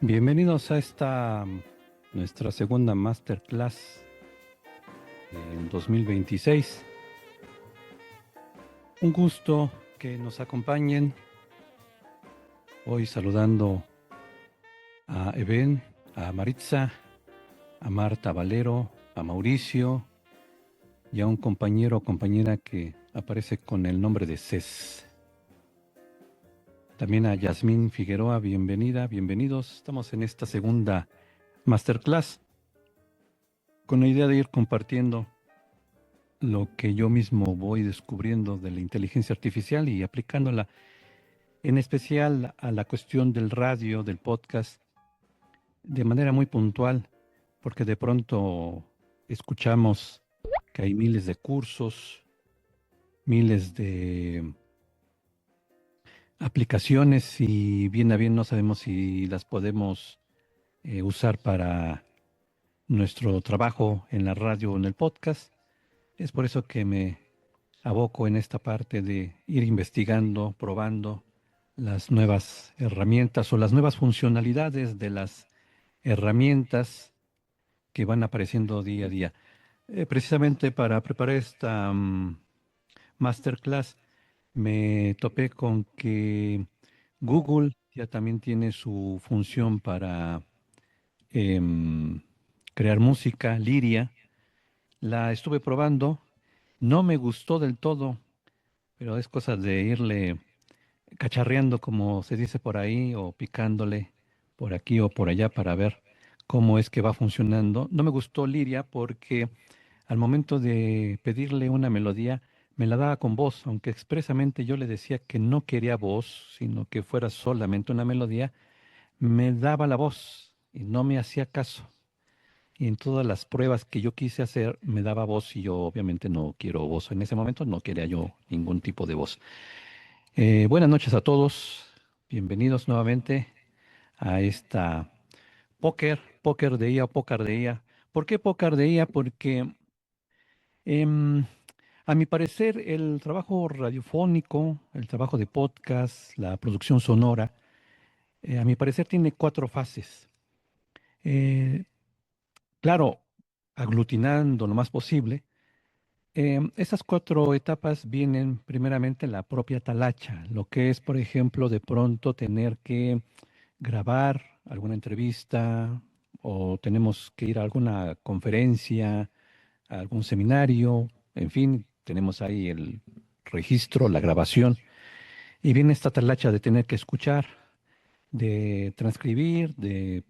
Bienvenidos a esta nuestra segunda masterclass en 2026. Un gusto que nos acompañen hoy saludando a Eben, a Maritza, a Marta Valero, a Mauricio y a un compañero o compañera que aparece con el nombre de Cés. También a Yasmín Figueroa, bienvenida, bienvenidos. Estamos en esta segunda masterclass con la idea de ir compartiendo lo que yo mismo voy descubriendo de la inteligencia artificial y aplicándola en especial a la cuestión del radio, del podcast, de manera muy puntual, porque de pronto escuchamos que hay miles de cursos, miles de aplicaciones y bien a bien no sabemos si las podemos usar para nuestro trabajo en la radio o en el podcast. Es por eso que me aboco en esta parte de ir investigando, probando las nuevas herramientas o las nuevas funcionalidades de las herramientas que van apareciendo día a día. Precisamente para preparar esta masterclass me topé con que Google ya también tiene su función para em, crear música, Liria. La estuve probando, no me gustó del todo, pero es cosa de irle cacharreando, como se dice por ahí, o picándole por aquí o por allá para ver cómo es que va funcionando. No me gustó Liria porque al momento de pedirle una melodía, me la daba con voz, aunque expresamente yo le decía que no quería voz, sino que fuera solamente una melodía, me daba la voz y no me hacía caso. Y en todas las pruebas que yo quise hacer, me daba voz y yo obviamente no quiero voz. En ese momento no quería yo ningún tipo de voz. Buenas noches a todos. Bienvenidos nuevamente a esta póker de IA o pócar de IA. ¿Por qué pócar de IA? Porque em, a mi parecer el trabajo radiofónico, el trabajo de podcast, la producción sonora, a mi parecer tiene cuatro fases. Eh, claro, aglutinando lo más posible. Esas cuatro etapas vienen primeramente en la propia talacha, lo que es, por ejemplo, de pronto tener que grabar alguna entrevista o tenemos que ir a alguna conferencia, a algún seminario, en fin, tenemos ahí el registro, la grabación, y viene esta talacha de tener que escuchar, de transcribir, de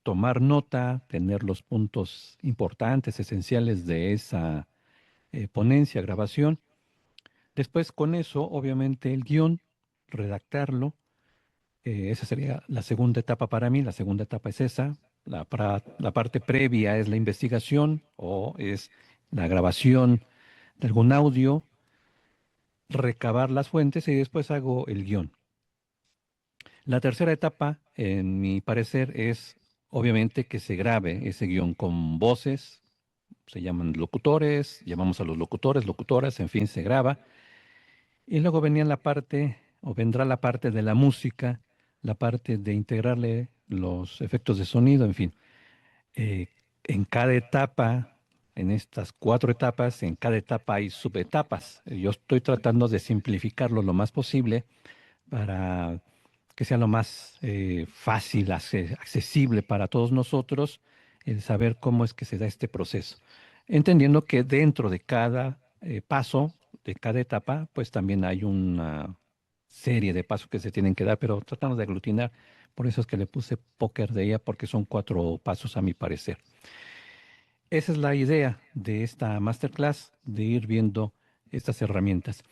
tomar nota, tener los puntos importantes, esenciales de esa ponencia, grabación. Después con eso, obviamente, el guión, redactarlo. Esa sería la segunda etapa para mí. La segunda etapa es esa. La parte previa es la investigación o es la grabación de algún audio, recabar las fuentes y después hago el guión. La tercera etapa, en mi parecer, es obviamente que se grabe ese guión con voces, se llaman locutores, llamamos a los locutores, locutoras, en fin, se graba. Y luego venía la parte, o vendrá la parte de la música, la parte de integrarle los efectos de sonido, en fin. Eh, en cada etapa, en estas cuatro etapas, en cada etapa hay subetapas. Yo estoy tratando de simplificarlo lo más posible para que sea lo más fácil, accesible para todos nosotros, el saber cómo es que se da este proceso. Entendiendo que dentro de cada paso, de cada etapa, pues también hay una serie de pasos que se tienen que dar, pero tratando de aglutinar. Por eso es que le puse póker de ella, porque son cuatro pasos a mi parecer. Esa es la idea de esta masterclass, de ir viendo estas herramientas.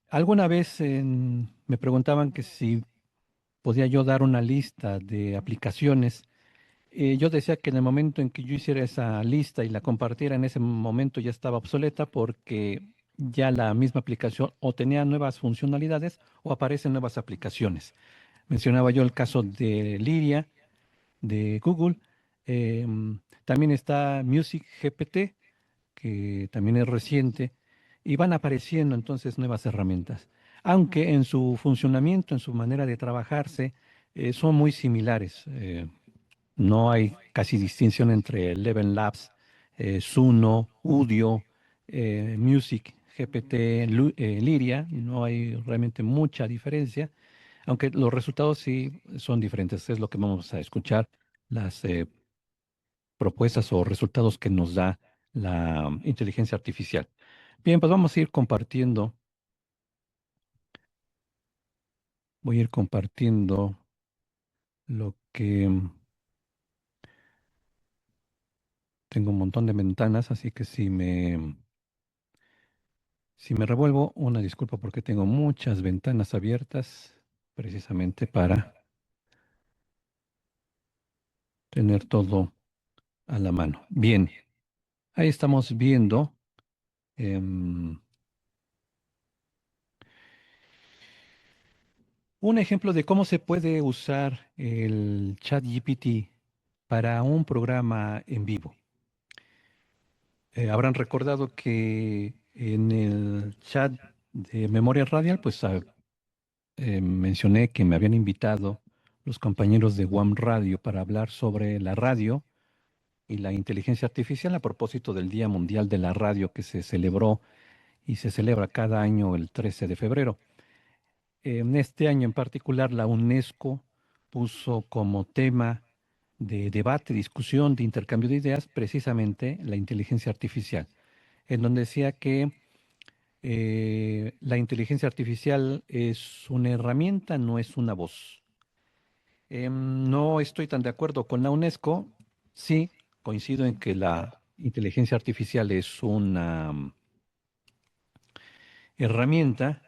Alguna vez me preguntaban que si podía yo dar una lista de aplicaciones. Yo decía que en el momento en que yo hiciera esa lista y la compartiera, en ese momento ya estaba obsoleta porque ya la misma aplicación o tenía nuevas funcionalidades o aparecen nuevas aplicaciones. Mencionaba yo el caso de Liria, de Google. También está Music GPT, que también es reciente, y van apareciendo entonces nuevas herramientas. Aunque en su funcionamiento, en su manera de trabajarse, son muy similares. No hay casi distinción entre Eleven Labs, Suno, Udio, Music, GPT, Lyria. No hay realmente mucha diferencia, aunque los resultados sí son diferentes. Es lo que vamos a escuchar, las propuestas o resultados que nos da la inteligencia artificial. Bien, pues vamos a ir compartiendo, voy a ir compartiendo lo que tengo un montón de ventanas, así que si me revuelvo, una disculpa porque tengo muchas ventanas abiertas precisamente para tener todo a la mano. Bien, ahí estamos viendo em, un ejemplo de cómo se puede usar el chat GPT para un programa en vivo. Habrán recordado que en el chat de Memoria Radial, pues mencioné que me habían invitado los compañeros de WAM Radio para hablar sobre la radio y la inteligencia artificial a propósito del Día Mundial de la Radio que se celebró y se celebra cada año el 13 de febrero. En este año en particular, la UNESCO puso como tema de debate, discusión, de intercambio de ideas, precisamente la inteligencia artificial, en donde decía que la inteligencia artificial es una herramienta, no es una voz. No estoy tan de acuerdo con la UNESCO. Sí, coincido en que la inteligencia artificial es una herramienta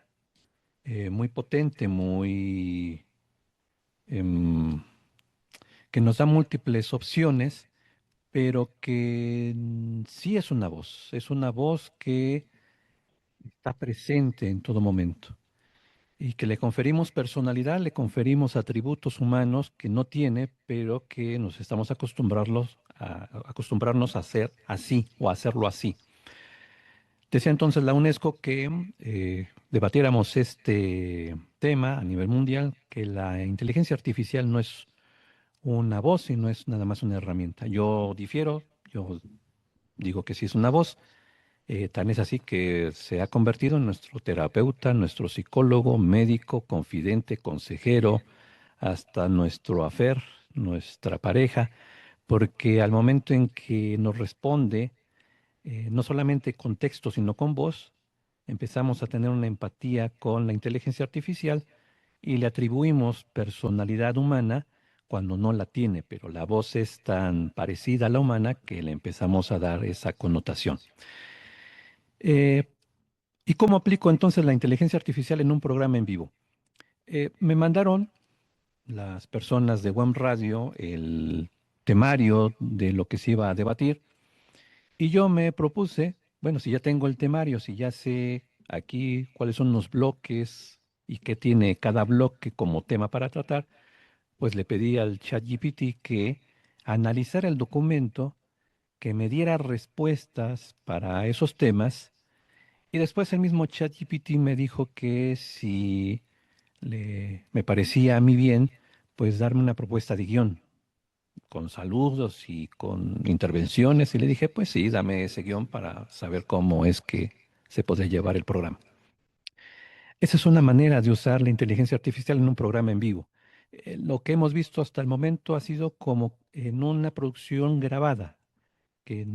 muy potente, em, que nos da múltiples opciones, pero que sí es una voz que está presente en todo momento y que le conferimos personalidad, le conferimos atributos humanos que no tiene, pero que nos estamos acostumbrarnos a hacer así o a hacerlo así. Decía entonces la UNESCO que debatiéramos este tema a nivel mundial, que la inteligencia artificial no es una voz y no es nada más una herramienta. Yo difiero, yo digo que sí es una voz. Tan es así que se ha convertido en nuestro terapeuta, nuestro psicólogo, médico, confidente, consejero, hasta nuestro afer, nuestra pareja, porque al momento en que nos responde, no solamente con texto, sino con voz, empezamos a tener una empatía con la inteligencia artificial y le atribuimos personalidad humana cuando no la tiene, pero la voz es tan parecida a la humana que le empezamos a dar esa connotación. Eh, ¿Y cómo aplico entonces la inteligencia artificial en un programa en vivo? Me mandaron las personas de WAM Radio el temario de lo que se iba a debatir y yo me propuse, bueno, si ya tengo el temario, si ya sé aquí cuáles son los bloques y qué tiene cada bloque como tema para tratar, pues le pedí al ChatGPT que analizara el documento, que me diera respuestas para esos temas y después el mismo ChatGPT me dijo que si me parecía a mí bien, pues darme una propuesta de guión con saludos y con intervenciones. Y le dije, pues sí, dame ese guión para saber cómo es que se puede llevar el programa. Esa es una manera de usar la inteligencia artificial en un programa en vivo. Lo que hemos visto hasta el momento ha sido como en una producción grabada, que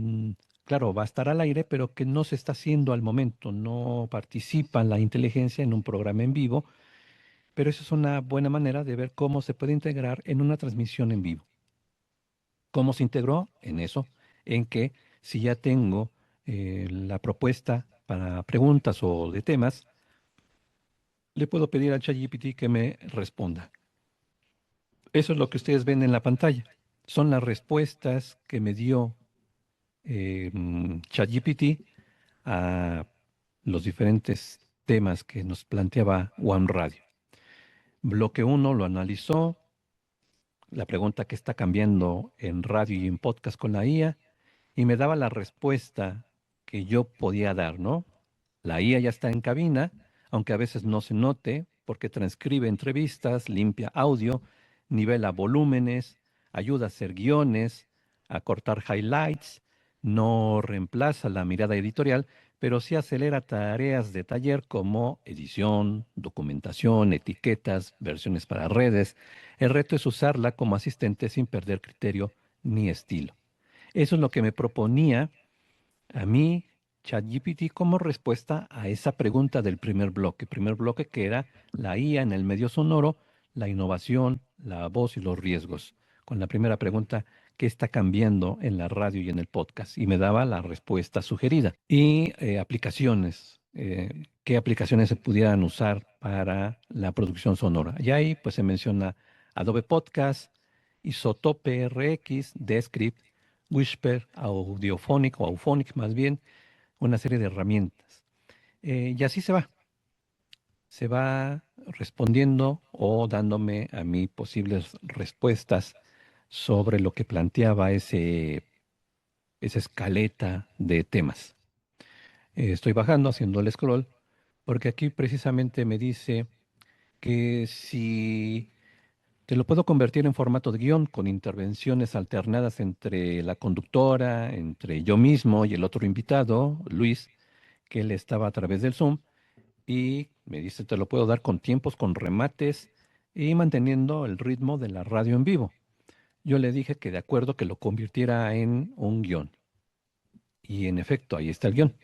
claro, va a estar al aire, pero que no se está haciendo al momento, no participa la inteligencia en un programa en vivo, pero eso es una buena manera de ver cómo se puede integrar en una transmisión en vivo. ¿Cómo se integró? En eso, en que si ya tengo la propuesta para preguntas o de temas, le puedo pedir al ChatGPT que me responda. Eso es lo que ustedes ven en la pantalla. Son las respuestas que me dio ChatGPT a los diferentes temas que nos planteaba One Radio. Bloque uno lo analizó, la pregunta que está cambiando en radio y en podcast con la IA, y me daba la respuesta que yo podía dar, ¿no? La IA ya está en cabina, aunque a veces no se note, porque transcribe entrevistas, limpia audio, nivela volúmenes, ayuda a hacer guiones, a cortar highlights, no reemplaza la mirada editorial, pero sí acelera tareas de taller como edición, documentación, etiquetas, versiones para redes. El reto es usarla como asistente sin perder criterio ni estilo. Eso es lo que me proponía a mí ChatGPT como respuesta a esa pregunta del primer bloque que era la IA en el medio sonoro, la innovación, la voz y los riesgos. Con la primera pregunta, ¿qué está cambiando en la radio y en el podcast? Y me daba la respuesta sugerida. Y aplicaciones, ¿qué aplicaciones se pudieran usar para la producción sonora? Y ahí pues se menciona Adobe Podcast, Isotope RX, Descript, Whisper, Audiophonic o Auphonic más bien, una serie de herramientas. Y así se va respondiendo o dándome a mí posibles respuestas sobre lo que planteaba esa escaleta de temas. Estoy bajando, haciendo el scroll, porque aquí precisamente me dice que si te lo puedo convertir en formato de guión con intervenciones alternadas entre la conductora, entre yo mismo y el otro invitado, Luis, que él estaba a través del Zoom, y me dice, te lo puedo dar con tiempos, con remates y manteniendo el ritmo de la radio en vivo. Yo le dije que de acuerdo que lo convirtiera en un guión. Y en efecto, ahí está el guión,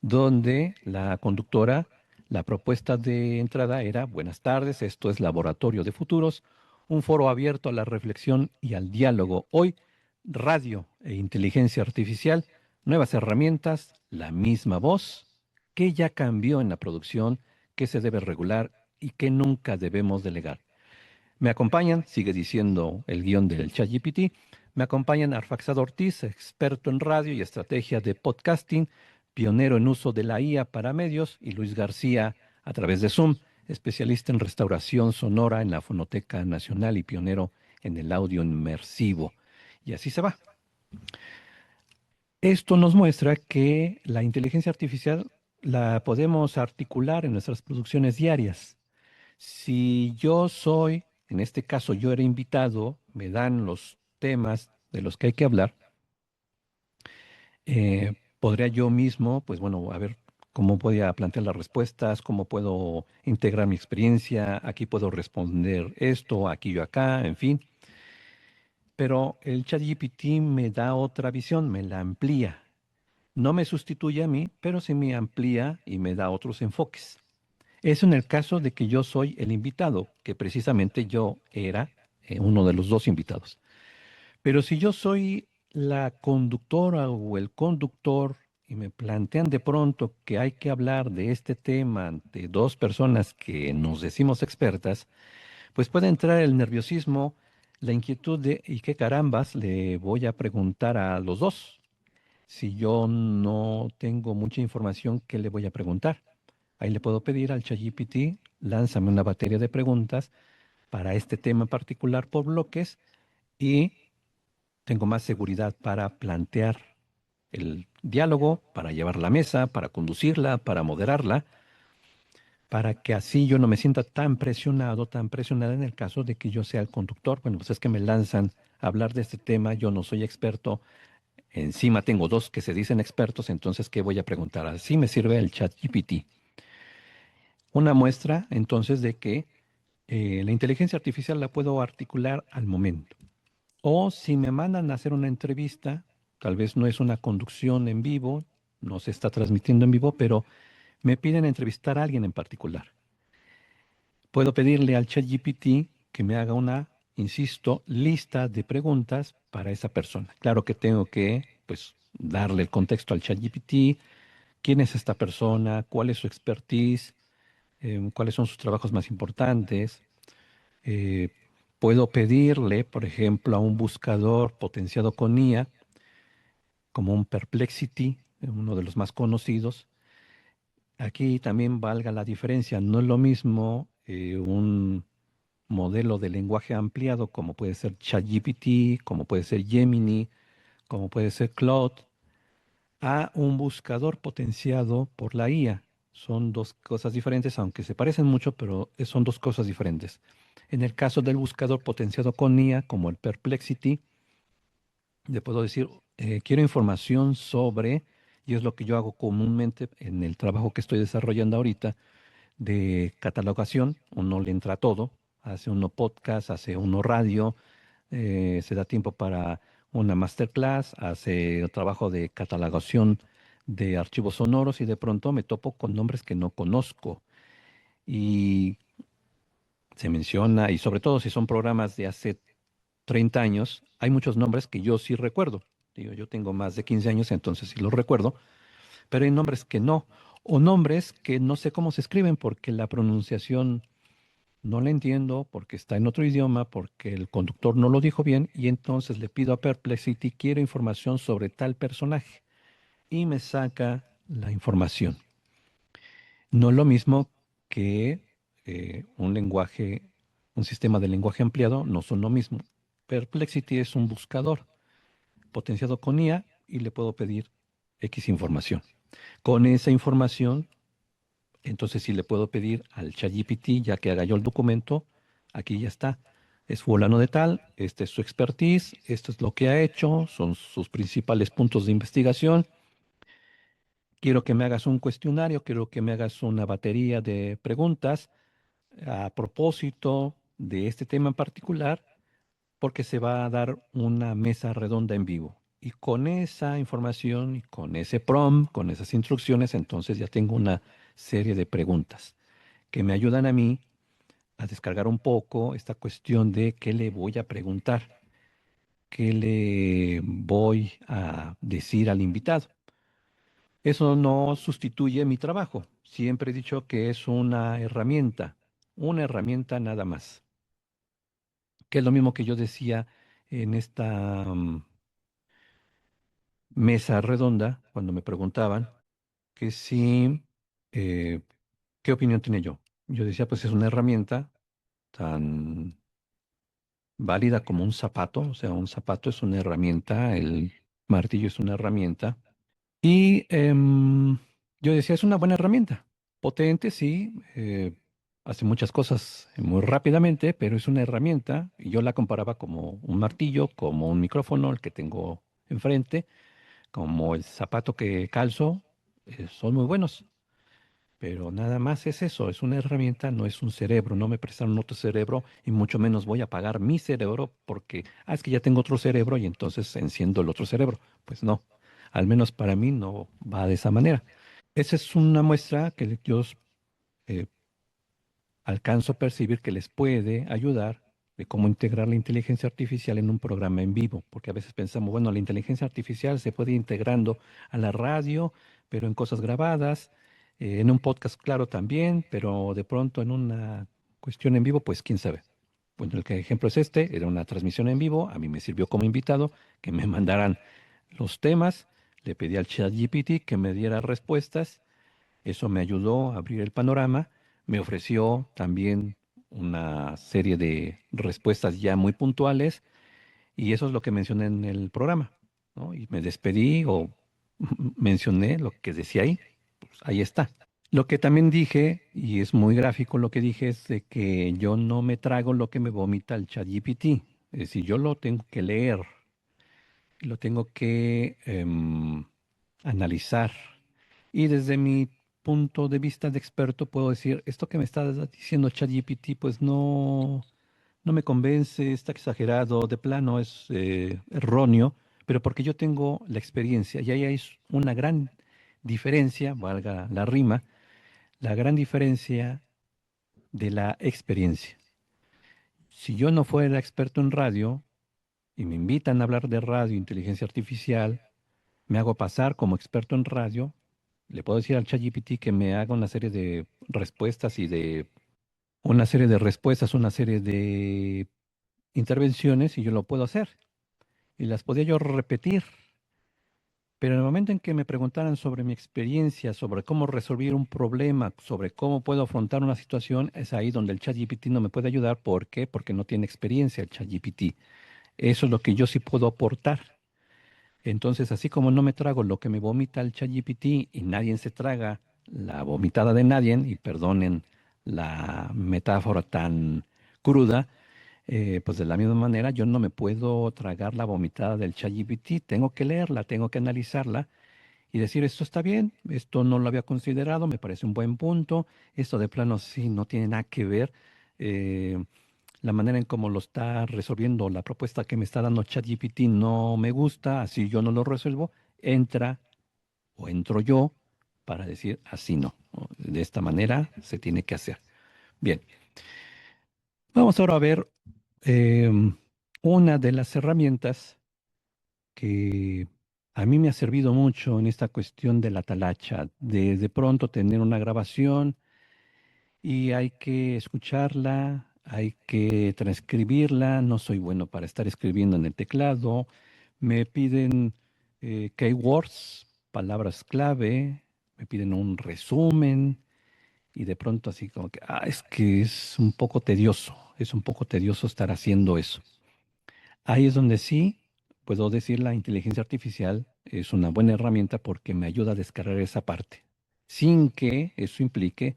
donde la conductora, la propuesta de entrada era, buenas tardes, esto es Laboratorio de Futuros, un foro abierto a la reflexión y al diálogo. Hoy, radio e inteligencia artificial, nuevas herramientas, la misma voz, que ya cambió en la producción, que se debe regular y que nunca debemos delegar. Me acompañan, sigue diciendo el guión del ChatGPT, me acompañan Arfaxad Ortiz, experto en radio y estrategia de podcasting, pionero en uso de la IA para medios, y Luis García, a través de Zoom, especialista en restauración sonora en la Fonoteca Nacional y pionero en el audio inmersivo. Y así se va. Esto nos muestra que la inteligencia artificial la podemos articular en nuestras producciones diarias. Si yo soy, en este caso yo era invitado, me dan los temas de los que hay que hablar, podría yo mismo, pues bueno, a ver cómo voy a plantear las respuestas, cómo puedo integrar mi experiencia, aquí puedo responder esto, aquí yo acá, en fin. Pero el ChatGPT me da otra visión, me la amplía. No me sustituye a mí, pero sí me amplía y me da otros enfoques. Eso en el caso de que yo soy el invitado, que precisamente yo era uno de los dos invitados. Pero si yo soy la conductora o el conductor y me plantean de pronto que hay que hablar de este tema ante dos personas que nos decimos expertas, pues puede entrar el nerviosismo, la inquietud de ¿y qué carambas le voy a preguntar a los dos? Si yo no tengo mucha información, ¿qué le voy a preguntar? Ahí le puedo pedir al ChatGPT, lánzame una batería de preguntas para este tema en particular por bloques y tengo más seguridad para plantear el diálogo, para llevar la mesa, para conducirla, para moderarla, para que así yo no me sienta tan presionado, tan presionada en el caso de que yo sea el conductor. Bueno, pues es que me lanzan a hablar de este tema, yo no soy experto, encima tengo dos que se dicen expertos, entonces, ¿qué voy a preguntar? Así me sirve el chat GPT. Una muestra entonces de que la inteligencia artificial la puedo articular al momento. O si me mandan a hacer una entrevista, tal vez no es una conducción en vivo, no se está transmitiendo en vivo, pero me piden entrevistar a alguien en particular. Puedo pedirle al ChatGPT que me haga una, insisto, lista de preguntas para esa persona. Claro que tengo que, pues, darle el contexto al ChatGPT, quién es esta persona, cuál es su expertise, cuáles son sus trabajos más importantes. Eh, Puedo pedirle, por ejemplo, a un buscador potenciado con IA, como un Perplexity, uno de los más conocidos. Aquí también valga la diferencia, no es lo mismo un modelo de lenguaje ampliado como puede ser ChatGPT, como puede ser Gemini, como puede ser Claude, a un buscador potenciado por la IA. Son dos cosas diferentes, aunque se parecen mucho, pero son dos cosas diferentes. En el caso del buscador potenciado con IA, como el Perplexity, le puedo decir, quiero información sobre, y es lo que yo hago comúnmente en el trabajo que estoy desarrollando ahorita, de catalogación. Uno le entra a todo, hace uno podcast, hace uno radio, se da tiempo para una masterclass, hace el trabajo de catalogación de archivos sonoros y de pronto me topo con nombres que no conozco. Y se menciona, y sobre todo si son programas de hace 30 años, hay muchos nombres que yo sí recuerdo. Digo, yo tengo más de 15 años, entonces sí los recuerdo, pero hay nombres que no, o nombres que no sé cómo se escriben porque la pronunciación no la entiendo, porque está en otro idioma, porque el conductor no lo dijo bien, y entonces le pido a Perplexity, quiero información sobre tal personaje, y me saca la información. No es lo mismo que un lenguaje, un sistema de lenguaje ampliado, no son lo mismo. Perplexity es un buscador potenciado con IA y le puedo pedir X información. Con esa información, entonces sí le puedo pedir al ChatGPT, ya que haga yo el documento, aquí ya está. Es fulano de tal, este es su expertise, esto es lo que ha hecho, son sus principales puntos de investigación. Quiero que me hagas un cuestionario, quiero que me hagas una batería de preguntas a propósito de este tema en particular, porque se va a dar una mesa redonda en vivo. Y con esa información y con ese prompt, con esas instrucciones, entonces ya tengo una serie de preguntas que me ayudan a mí a descargar un poco esta cuestión de qué le voy a preguntar, qué le voy a decir al invitado. Eso no sustituye mi trabajo. Siempre he dicho que es una herramienta nada más. Que es lo mismo que yo decía en esta mesa redonda, cuando me preguntaban que si, eh, ¿qué opinión tenía yo? Yo decía, pues es una herramienta tan válida como un zapato, o sea, un zapato es una herramienta, el martillo es una herramienta. Y yo decía, es una buena herramienta, potente, sí, hace muchas cosas muy rápidamente, pero es una herramienta, y yo la comparaba como un martillo, como un micrófono, el que tengo enfrente, como el zapato que calzo, son muy buenos. Pero nada más es eso, es una herramienta, no es un cerebro, no me prestaron otro cerebro y mucho menos voy a pagar mi cerebro porque, es que ya tengo otro cerebro y entonces enciendo el otro cerebro. Pues no, al menos para mí no va de esa manera. Esa es una muestra que yo eh, alcanzo a percibir que les puede ayudar de cómo integrar la inteligencia artificial en un programa en vivo, porque a veces pensamos, bueno, la inteligencia artificial se puede ir integrando a la radio, pero en cosas grabadas, en un podcast, claro, también, pero de pronto en una cuestión en vivo, pues quién sabe. Bueno, ejemplo es este, era una transmisión en vivo, a mí me sirvió como invitado que me mandaran los temas, le pedí al ChatGPT que me diera respuestas, eso me ayudó a abrir el panorama, me ofreció también una serie de respuestas ya muy puntuales y eso es lo que mencioné en el programa, ¿no? Y me despedí o mencioné lo que decía ahí, pues ahí está. Lo que también dije, y es muy gráfico lo que dije, es de que yo no me trago lo que me vomita el ChatGPT. Es decir, yo lo tengo que leer, lo tengo que analizar. Y desde mi punto de vista de experto puedo decir, esto que me está diciendo ChatGPT, pues no me convence, está exagerado, de plano es erróneo, pero porque yo tengo la experiencia y ahí hay una gran diferencia, valga la rima, la gran diferencia de la experiencia. Si yo no fuera experto en radio y me invitan a hablar de radio, inteligencia artificial, me hago pasar como experto en radio, le puedo decir al ChatGPT que me haga una serie de respuestas y de una serie de respuestas, una serie de intervenciones y yo lo puedo hacer. Y las podía yo repetir. Pero en el momento en que me preguntaran sobre mi experiencia, sobre cómo resolver un problema, sobre cómo puedo afrontar una situación, es ahí donde el ChatGPT no me puede ayudar. ¿Por qué? Porque no tiene experiencia el ChatGPT. Eso es lo que yo sí puedo aportar. Entonces, así como no me trago lo que me vomita el ChatGPT y nadie se traga la vomitada de nadie, y perdonen la metáfora tan cruda, pues de la misma manera yo no me puedo tragar la vomitada del ChatGPT, tengo que leerla, tengo que analizarla y decir, esto está bien, esto no lo había considerado, me parece un buen punto, esto de plano sí no tiene nada que ver. eh, la manera en cómo lo está resolviendo la propuesta que me está dando ChatGPT no me gusta, así yo no lo resuelvo, entra o entro yo para decir así no, ¿no? De esta manera se tiene que hacer. Bien, vamos ahora a ver una de las herramientas que a mí me ha servido mucho en esta cuestión de la talacha, de pronto tener una grabación y hay que escucharla, hay que transcribirla, no soy bueno para estar escribiendo en el teclado, me piden keywords, palabras clave, me piden un resumen y de pronto así como que, es que es un poco tedioso estar haciendo eso. Ahí es donde sí puedo decir la inteligencia artificial es una buena herramienta porque me ayuda a descargar esa parte, sin que eso implique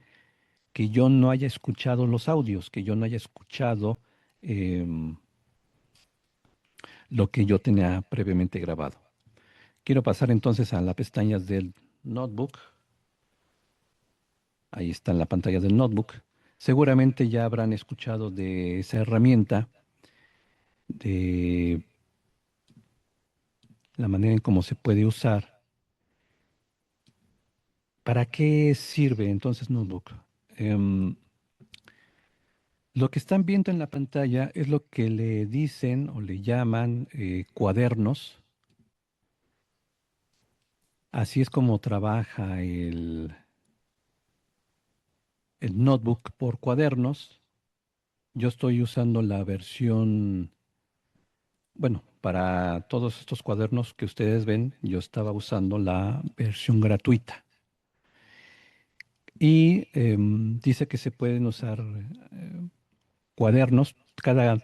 que yo no haya escuchado los audios, que yo no haya escuchado em, lo que yo tenía previamente grabado. Quiero pasar entonces a las pestañas del notebook. Ahí está en la pantalla del notebook. Seguramente ya habrán escuchado de esa herramienta, de la manera en cómo se puede usar. ¿Para qué sirve entonces Notebook? Em, lo que están viendo en la pantalla es lo que le dicen o le llaman cuadernos. Así es como trabaja el Notebook por cuadernos. Yo estoy usando la versión, bueno, para todos estos cuadernos que ustedes ven, yo estaba usando la versión gratuita. Y dice que se pueden usar cuadernos. Cada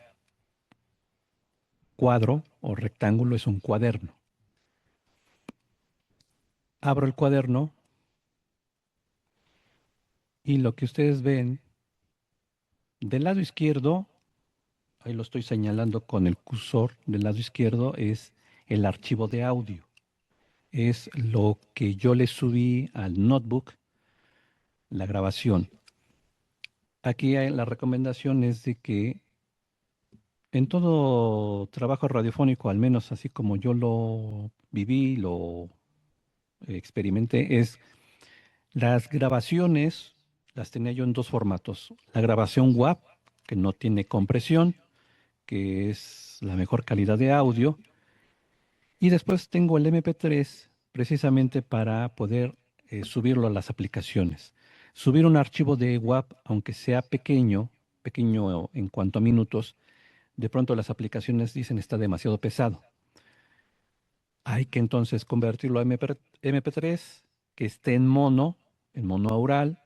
cuadro o rectángulo es un cuaderno. Abro el cuaderno y lo que ustedes ven del lado izquierdo, ahí lo estoy señalando con el cursor, del lado izquierdo es el archivo de audio. Es lo que yo le subí al notebook, la grabación. Aquí la recomendación es de que en todo trabajo radiofónico, al menos así como yo lo viví, lo experimenté, es las grabaciones las tenía yo en dos formatos. La grabación WAV, que no tiene compresión, que es la mejor calidad de audio. Y después tengo el MP3 precisamente para poder subirlo a las aplicaciones. Subir un archivo de WAV, aunque sea pequeño, pequeño en cuanto a minutos, de pronto las aplicaciones dicen está demasiado pesado. Hay que entonces convertirlo a MP3, que esté en mono aural,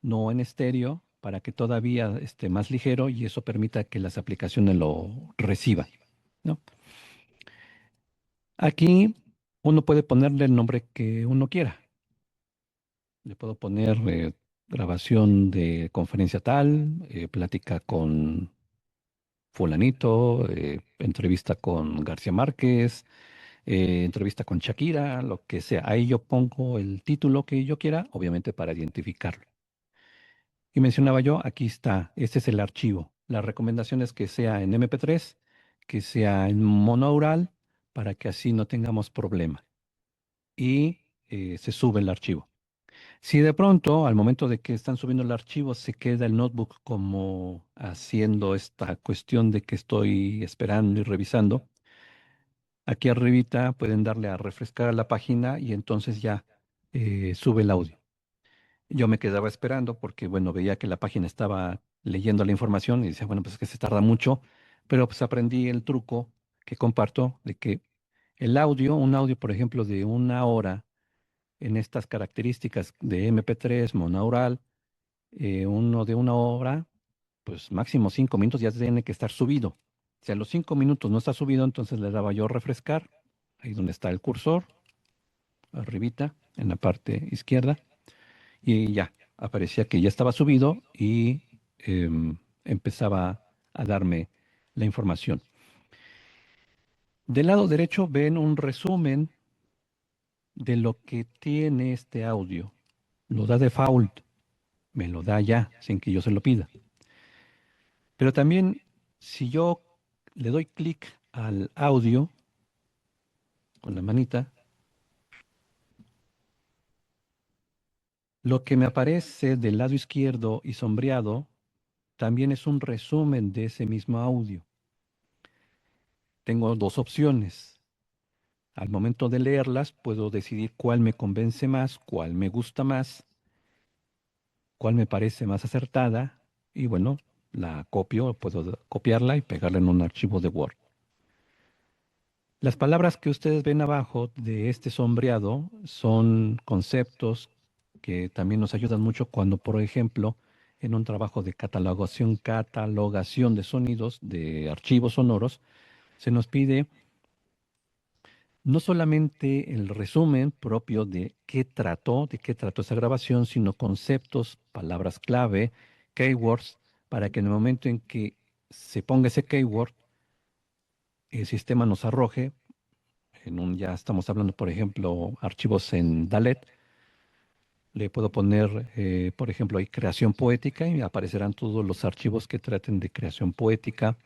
no en estéreo, para que todavía esté más ligero y eso permita que las aplicaciones lo reciban, ¿no? Aquí uno puede ponerle el nombre que uno quiera. Le puedo poner grabación de conferencia tal, plática con fulanito, entrevista con García Márquez, entrevista con Shakira, lo que sea. Ahí yo pongo el título que yo quiera, obviamente para identificarlo. Y mencionaba yo, aquí está, este es el archivo. La recomendación es que sea en MP3, que sea en monaural, para que así no tengamos problema. Y se sube el archivo. Si de pronto, al momento de que están subiendo el archivo, se queda el notebook como haciendo esta cuestión de que estoy esperando y revisando, aquí arribita pueden darle a refrescar a la página y entonces ya sube el audio. Yo me quedaba esperando porque, bueno, veía que la página estaba leyendo la información y decía, bueno, pues es que se tarda mucho, pero pues aprendí el truco que comparto de que el audio, un audio, por ejemplo, de una hora en estas características de MP3, monaural, uno de una hora, pues máximo 5 minutos ya tiene que estar subido. Si a los 5 minutos no está subido, entonces le daba yo refrescar, ahí donde está el cursor, arribita, en la parte izquierda y ya, aparecía que ya estaba subido y empezaba. a darme la información. Del lado derecho ven un resumen de lo que tiene este audio. Lo da default, me lo da ya, sin que yo se lo pida. Pero también, si yo le doy clic al audio con la manita, lo que me aparece del lado izquierdo y sombreado también es un resumen de ese mismo audio. Tengo dos opciones. Al momento de leerlas, puedo decidir cuál me convence más, cuál me gusta más, cuál me parece más acertada, y bueno, la copio, puedo copiarla y pegarla en un archivo de Word. Las palabras que ustedes ven abajo de este sombreado son conceptos que también nos ayudan mucho cuando, por ejemplo, en un trabajo de catalogación de sonidos, de archivos sonoros, se nos pide no solamente el resumen propio de qué trató esa grabación, sino conceptos, palabras clave, keywords, para que en el momento en que se ponga ese keyword, el sistema nos arroje, ya estamos hablando, por ejemplo, archivos en Dalet, le puedo poner, por ejemplo, ahí creación poética y aparecerán todos los archivos que traten de creación poética.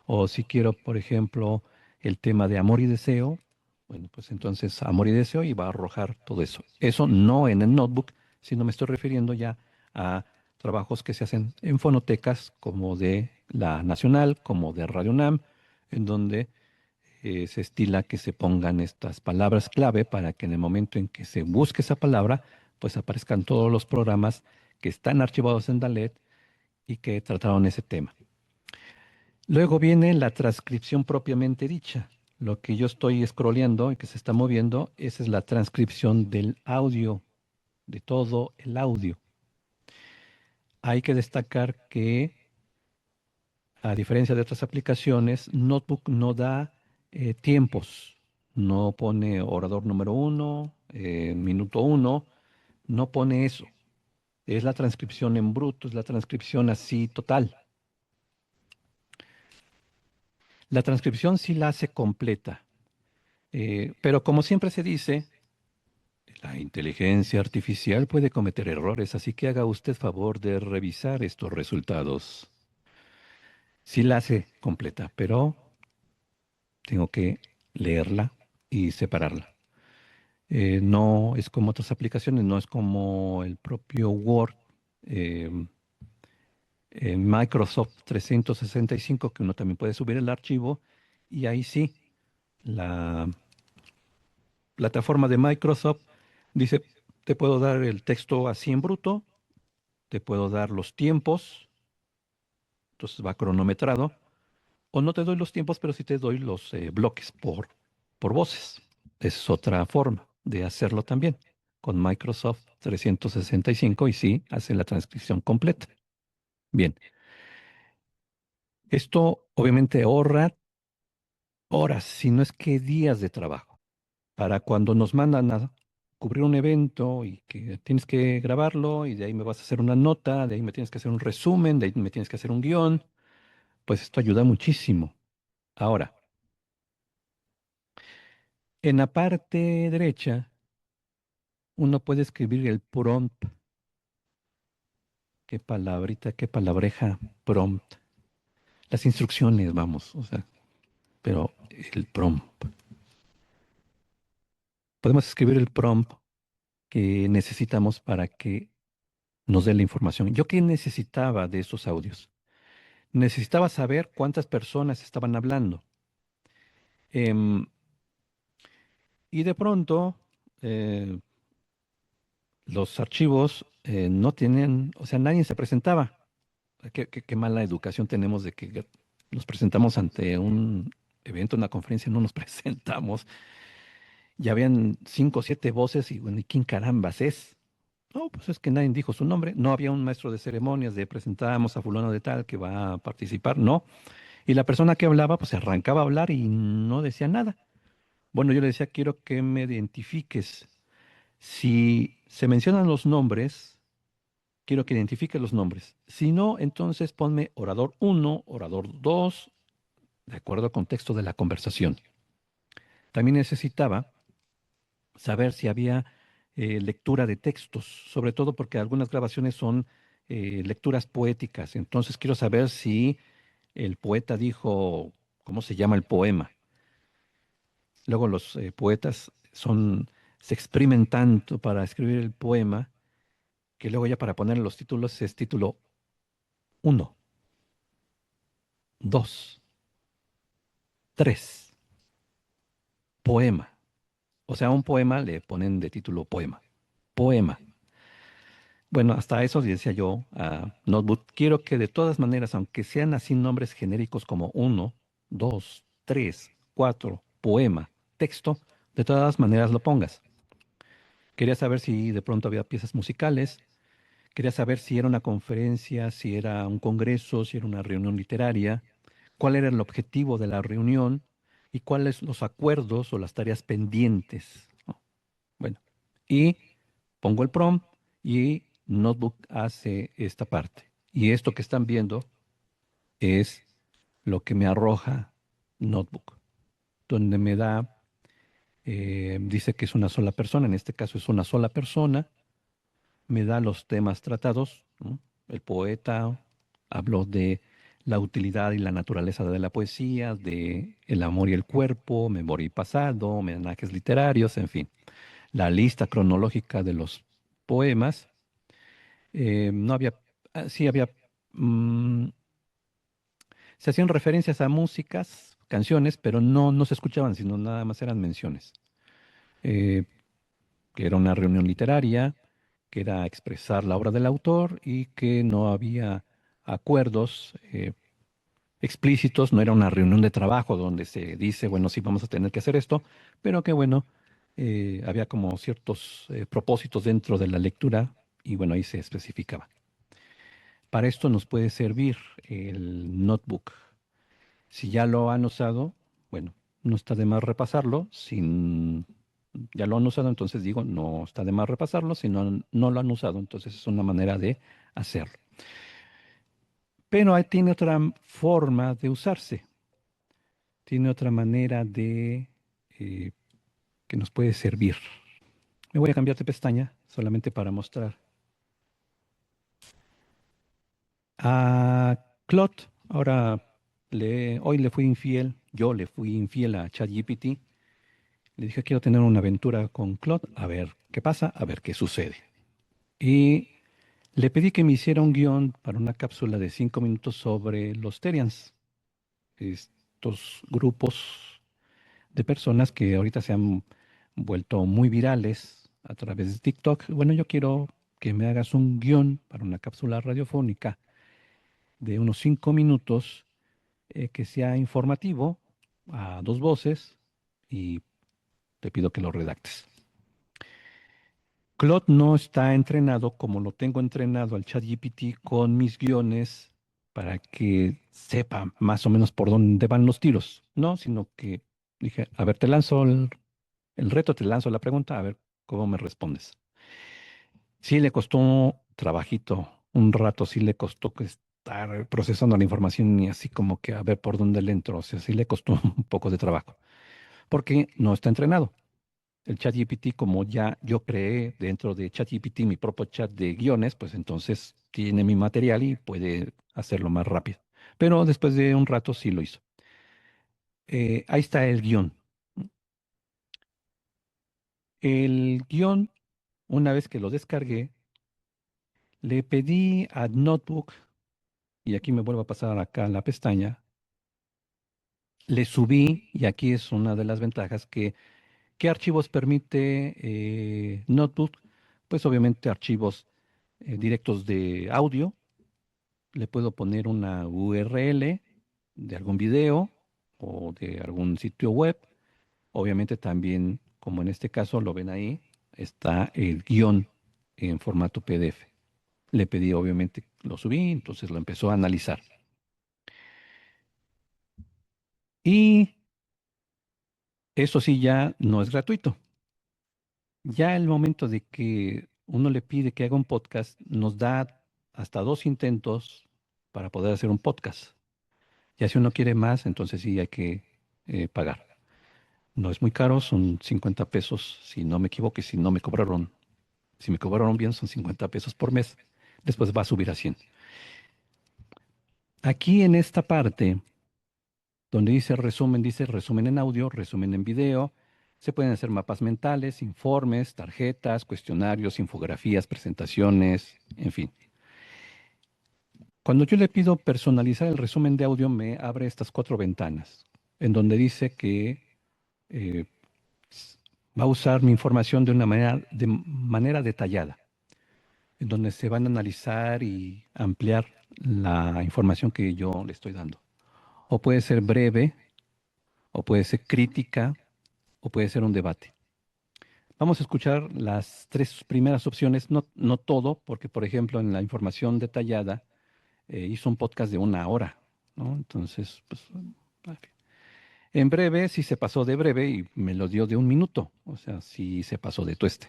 O si quiero, por ejemplo, el tema de amor y deseo, bueno, pues entonces amor y deseo y va a arrojar todo eso. Eso no en el notebook, sino me estoy refiriendo ya a trabajos que se hacen en fonotecas como de la Nacional, como de Radio UNAM, en donde se estila que se pongan estas palabras clave para que en el momento en que se busque esa palabra, pues aparezcan todos los programas que están archivados en Dalet y que trataron ese tema. Luego viene la transcripción propiamente dicha. Lo que yo estoy scrolleando y que se está moviendo, esa es la transcripción del audio, de todo el audio. Hay que destacar que, a diferencia de otras aplicaciones, Notebook no da tiempos, no pone orador número uno, minuto uno, no pone eso. Es la transcripción en bruto, es la transcripción así total. La transcripción sí la hace completa, pero como siempre se dice, la inteligencia artificial puede cometer errores, así que haga usted favor de revisar estos resultados. Sí la hace completa, pero tengo que leerla y separarla. No es como otras aplicaciones, no es como el propio Word, em, en Microsoft 365, que uno también puede subir el archivo y ahí sí, la plataforma de Microsoft dice, te puedo dar el texto así en bruto, te puedo dar los tiempos, entonces va cronometrado, o no te doy los tiempos, pero sí te doy los bloques por voces. Es otra forma de hacerlo también con Microsoft 365 y sí, hace la transcripción completa. Bien, esto obviamente ahorra horas, si no es que días de trabajo, para cuando nos mandan a cubrir un evento y que tienes que grabarlo y de ahí me vas a hacer una nota, de ahí me tienes que hacer un resumen, de ahí me tienes que hacer un guión, pues esto ayuda muchísimo. Ahora, en la parte derecha, uno puede escribir el prompt. Qué palabrita, qué palabreja, prompt. Las instrucciones, vamos, o sea, pero el prompt. Podemos escribir el prompt que necesitamos para que nos dé la información. ¿Yo qué necesitaba de esos audios? Necesitaba saber cuántas personas estaban hablando. Em, y de pronto, eh, los archivos no tienen, o sea, nadie se presentaba. Qué mala educación tenemos de que nos presentamos ante un evento, una conferencia, no nos presentamos. Ya habían 5 o 7 voces y bueno, ¿y quién carambas es? No, pues es que nadie dijo su nombre. No había un maestro de ceremonias de presentamos a fulano de tal que va a participar, no. Y la persona que hablaba, pues se arrancaba a hablar y no decía nada. Bueno, yo le decía, quiero que me identifiques. Si se mencionan los nombres, quiero que identifique los nombres. Si no, entonces ponme orador uno, orador 2, de acuerdo al contexto de la conversación. También necesitaba saber si había lectura de textos, sobre todo porque algunas grabaciones son lecturas poéticas. Entonces quiero saber si el poeta dijo, ¿cómo se llama el poema? Luego los poetas se exprimen tanto para escribir el poema que luego ya para poner los títulos es título uno, 2, 3, poema. O sea, un poema le ponen de título poema. Poema. Bueno, hasta eso decía yo a Notebook. Quiero que de todas maneras, aunque sean así nombres genéricos como uno, 2, 3, 4, poema, texto, de todas maneras lo pongas. Quería saber si de pronto había piezas musicales. Quería saber si era una conferencia, si era un congreso, si era una reunión literaria, cuál era el objetivo de la reunión y cuáles los acuerdos o las tareas pendientes, ¿no? Bueno, y pongo el prompt y Notebook hace esta parte. Y esto que están viendo es lo que me arroja Notebook, donde me da, dice que es una sola persona, en este caso es una sola persona, me da los temas tratados, ¿no? El poeta habló de la utilidad y la naturaleza de la poesía, de el amor y el cuerpo, memoria y pasado, homenajes literarios, en fin, la lista cronológica de los poemas. No había, sí había, mm, se hacían referencias a músicas, canciones, pero no se escuchaban, sino nada más eran menciones. Eh, que era una reunión literaria, que era expresar la obra del autor y que no había acuerdos explícitos, no era una reunión de trabajo donde se dice, bueno, sí vamos a tener que hacer esto, pero que bueno, había como ciertos propósitos dentro de la lectura y bueno, ahí se especificaba. Para esto nos puede servir el notebook. Si ya lo han usado, bueno, no está de más repasarlo. Si ya lo han usado, entonces digo, no está de más repasarlo. Si no lo han usado, entonces es una manera de hacerlo. Pero ahí tiene otra forma de usarse. Tiene otra manera de eh, que nos puede servir. Me voy a cambiar de pestaña solamente para mostrar. A Claude, ahora hoy le fui infiel, yo le fui infiel a ChatGPT. Le dije, quiero tener una aventura con Claude, a ver qué pasa, a ver qué sucede. Y le pedí que me hiciera un guión para una cápsula de 5 minutos sobre los Terians, estos grupos de personas que ahorita se han vuelto muy virales a través de TikTok. Bueno, yo quiero que me hagas un guión para una cápsula radiofónica de unos 5 minutos que sea informativo a dos voces y te pido que lo redactes. Claude no está entrenado como lo tengo entrenado al ChatGPT con mis guiones para que sepa más o menos por dónde van los tiros, ¿no? Sino que dije, a ver, te lanzo el reto, te lanzo la pregunta, a ver cómo me respondes. Sí le costó trabajito, un rato, sí le costó que estar procesando la información y así como que a ver por dónde le entro, o sea, sí le costó un poco de trabajo, porque no está entrenado. El ChatGPT, como ya yo creé dentro de ChatGPT mi propio chat de guiones, pues entonces tiene mi material y puede hacerlo más rápido. Pero después de un rato sí lo hizo. Ahí está el guión. El guión, una vez que lo descargué, le pedí a Notebook, y aquí me vuelvo a pasar acá la pestaña, le subí, y aquí es una de las ventajas, ¿qué archivos permite Notebook? Pues obviamente archivos directos de audio. Le puedo poner una URL de algún video o de algún sitio web. Obviamente también, como en este caso lo ven ahí, está el guión en formato PDF. Le pedí, obviamente, lo subí, entonces lo empezó a analizar. Y eso sí ya no es gratuito. Ya el momento de que uno le pide que haga un podcast, nos da hasta 2 intentos para poder hacer un podcast. Ya si uno quiere más, entonces sí hay que pagar. No es muy caro, son 50 pesos, si no me equivoco, y si me cobraron bien, son 50 pesos por mes. Después va a subir a 100. Aquí en esta parte, donde dice resumen en audio, resumen en video, se pueden hacer mapas mentales, informes, tarjetas, cuestionarios, infografías, presentaciones, en fin. Cuando yo le pido personalizar el resumen de audio, me abre estas 4 ventanas, en donde dice que eh, va a usar mi información de manera detallada, en donde se van a analizar y ampliar la información que yo le estoy dando. O puede ser breve, o puede ser crítica, o puede ser un debate. Vamos a escuchar las 3 primeras opciones, no todo, porque por ejemplo en la información detallada hizo un podcast de 1 hora, ¿no? Entonces, pues, en breve sí se pasó de breve y me lo dio de 1 minuto, o sea, sí se pasó de tueste.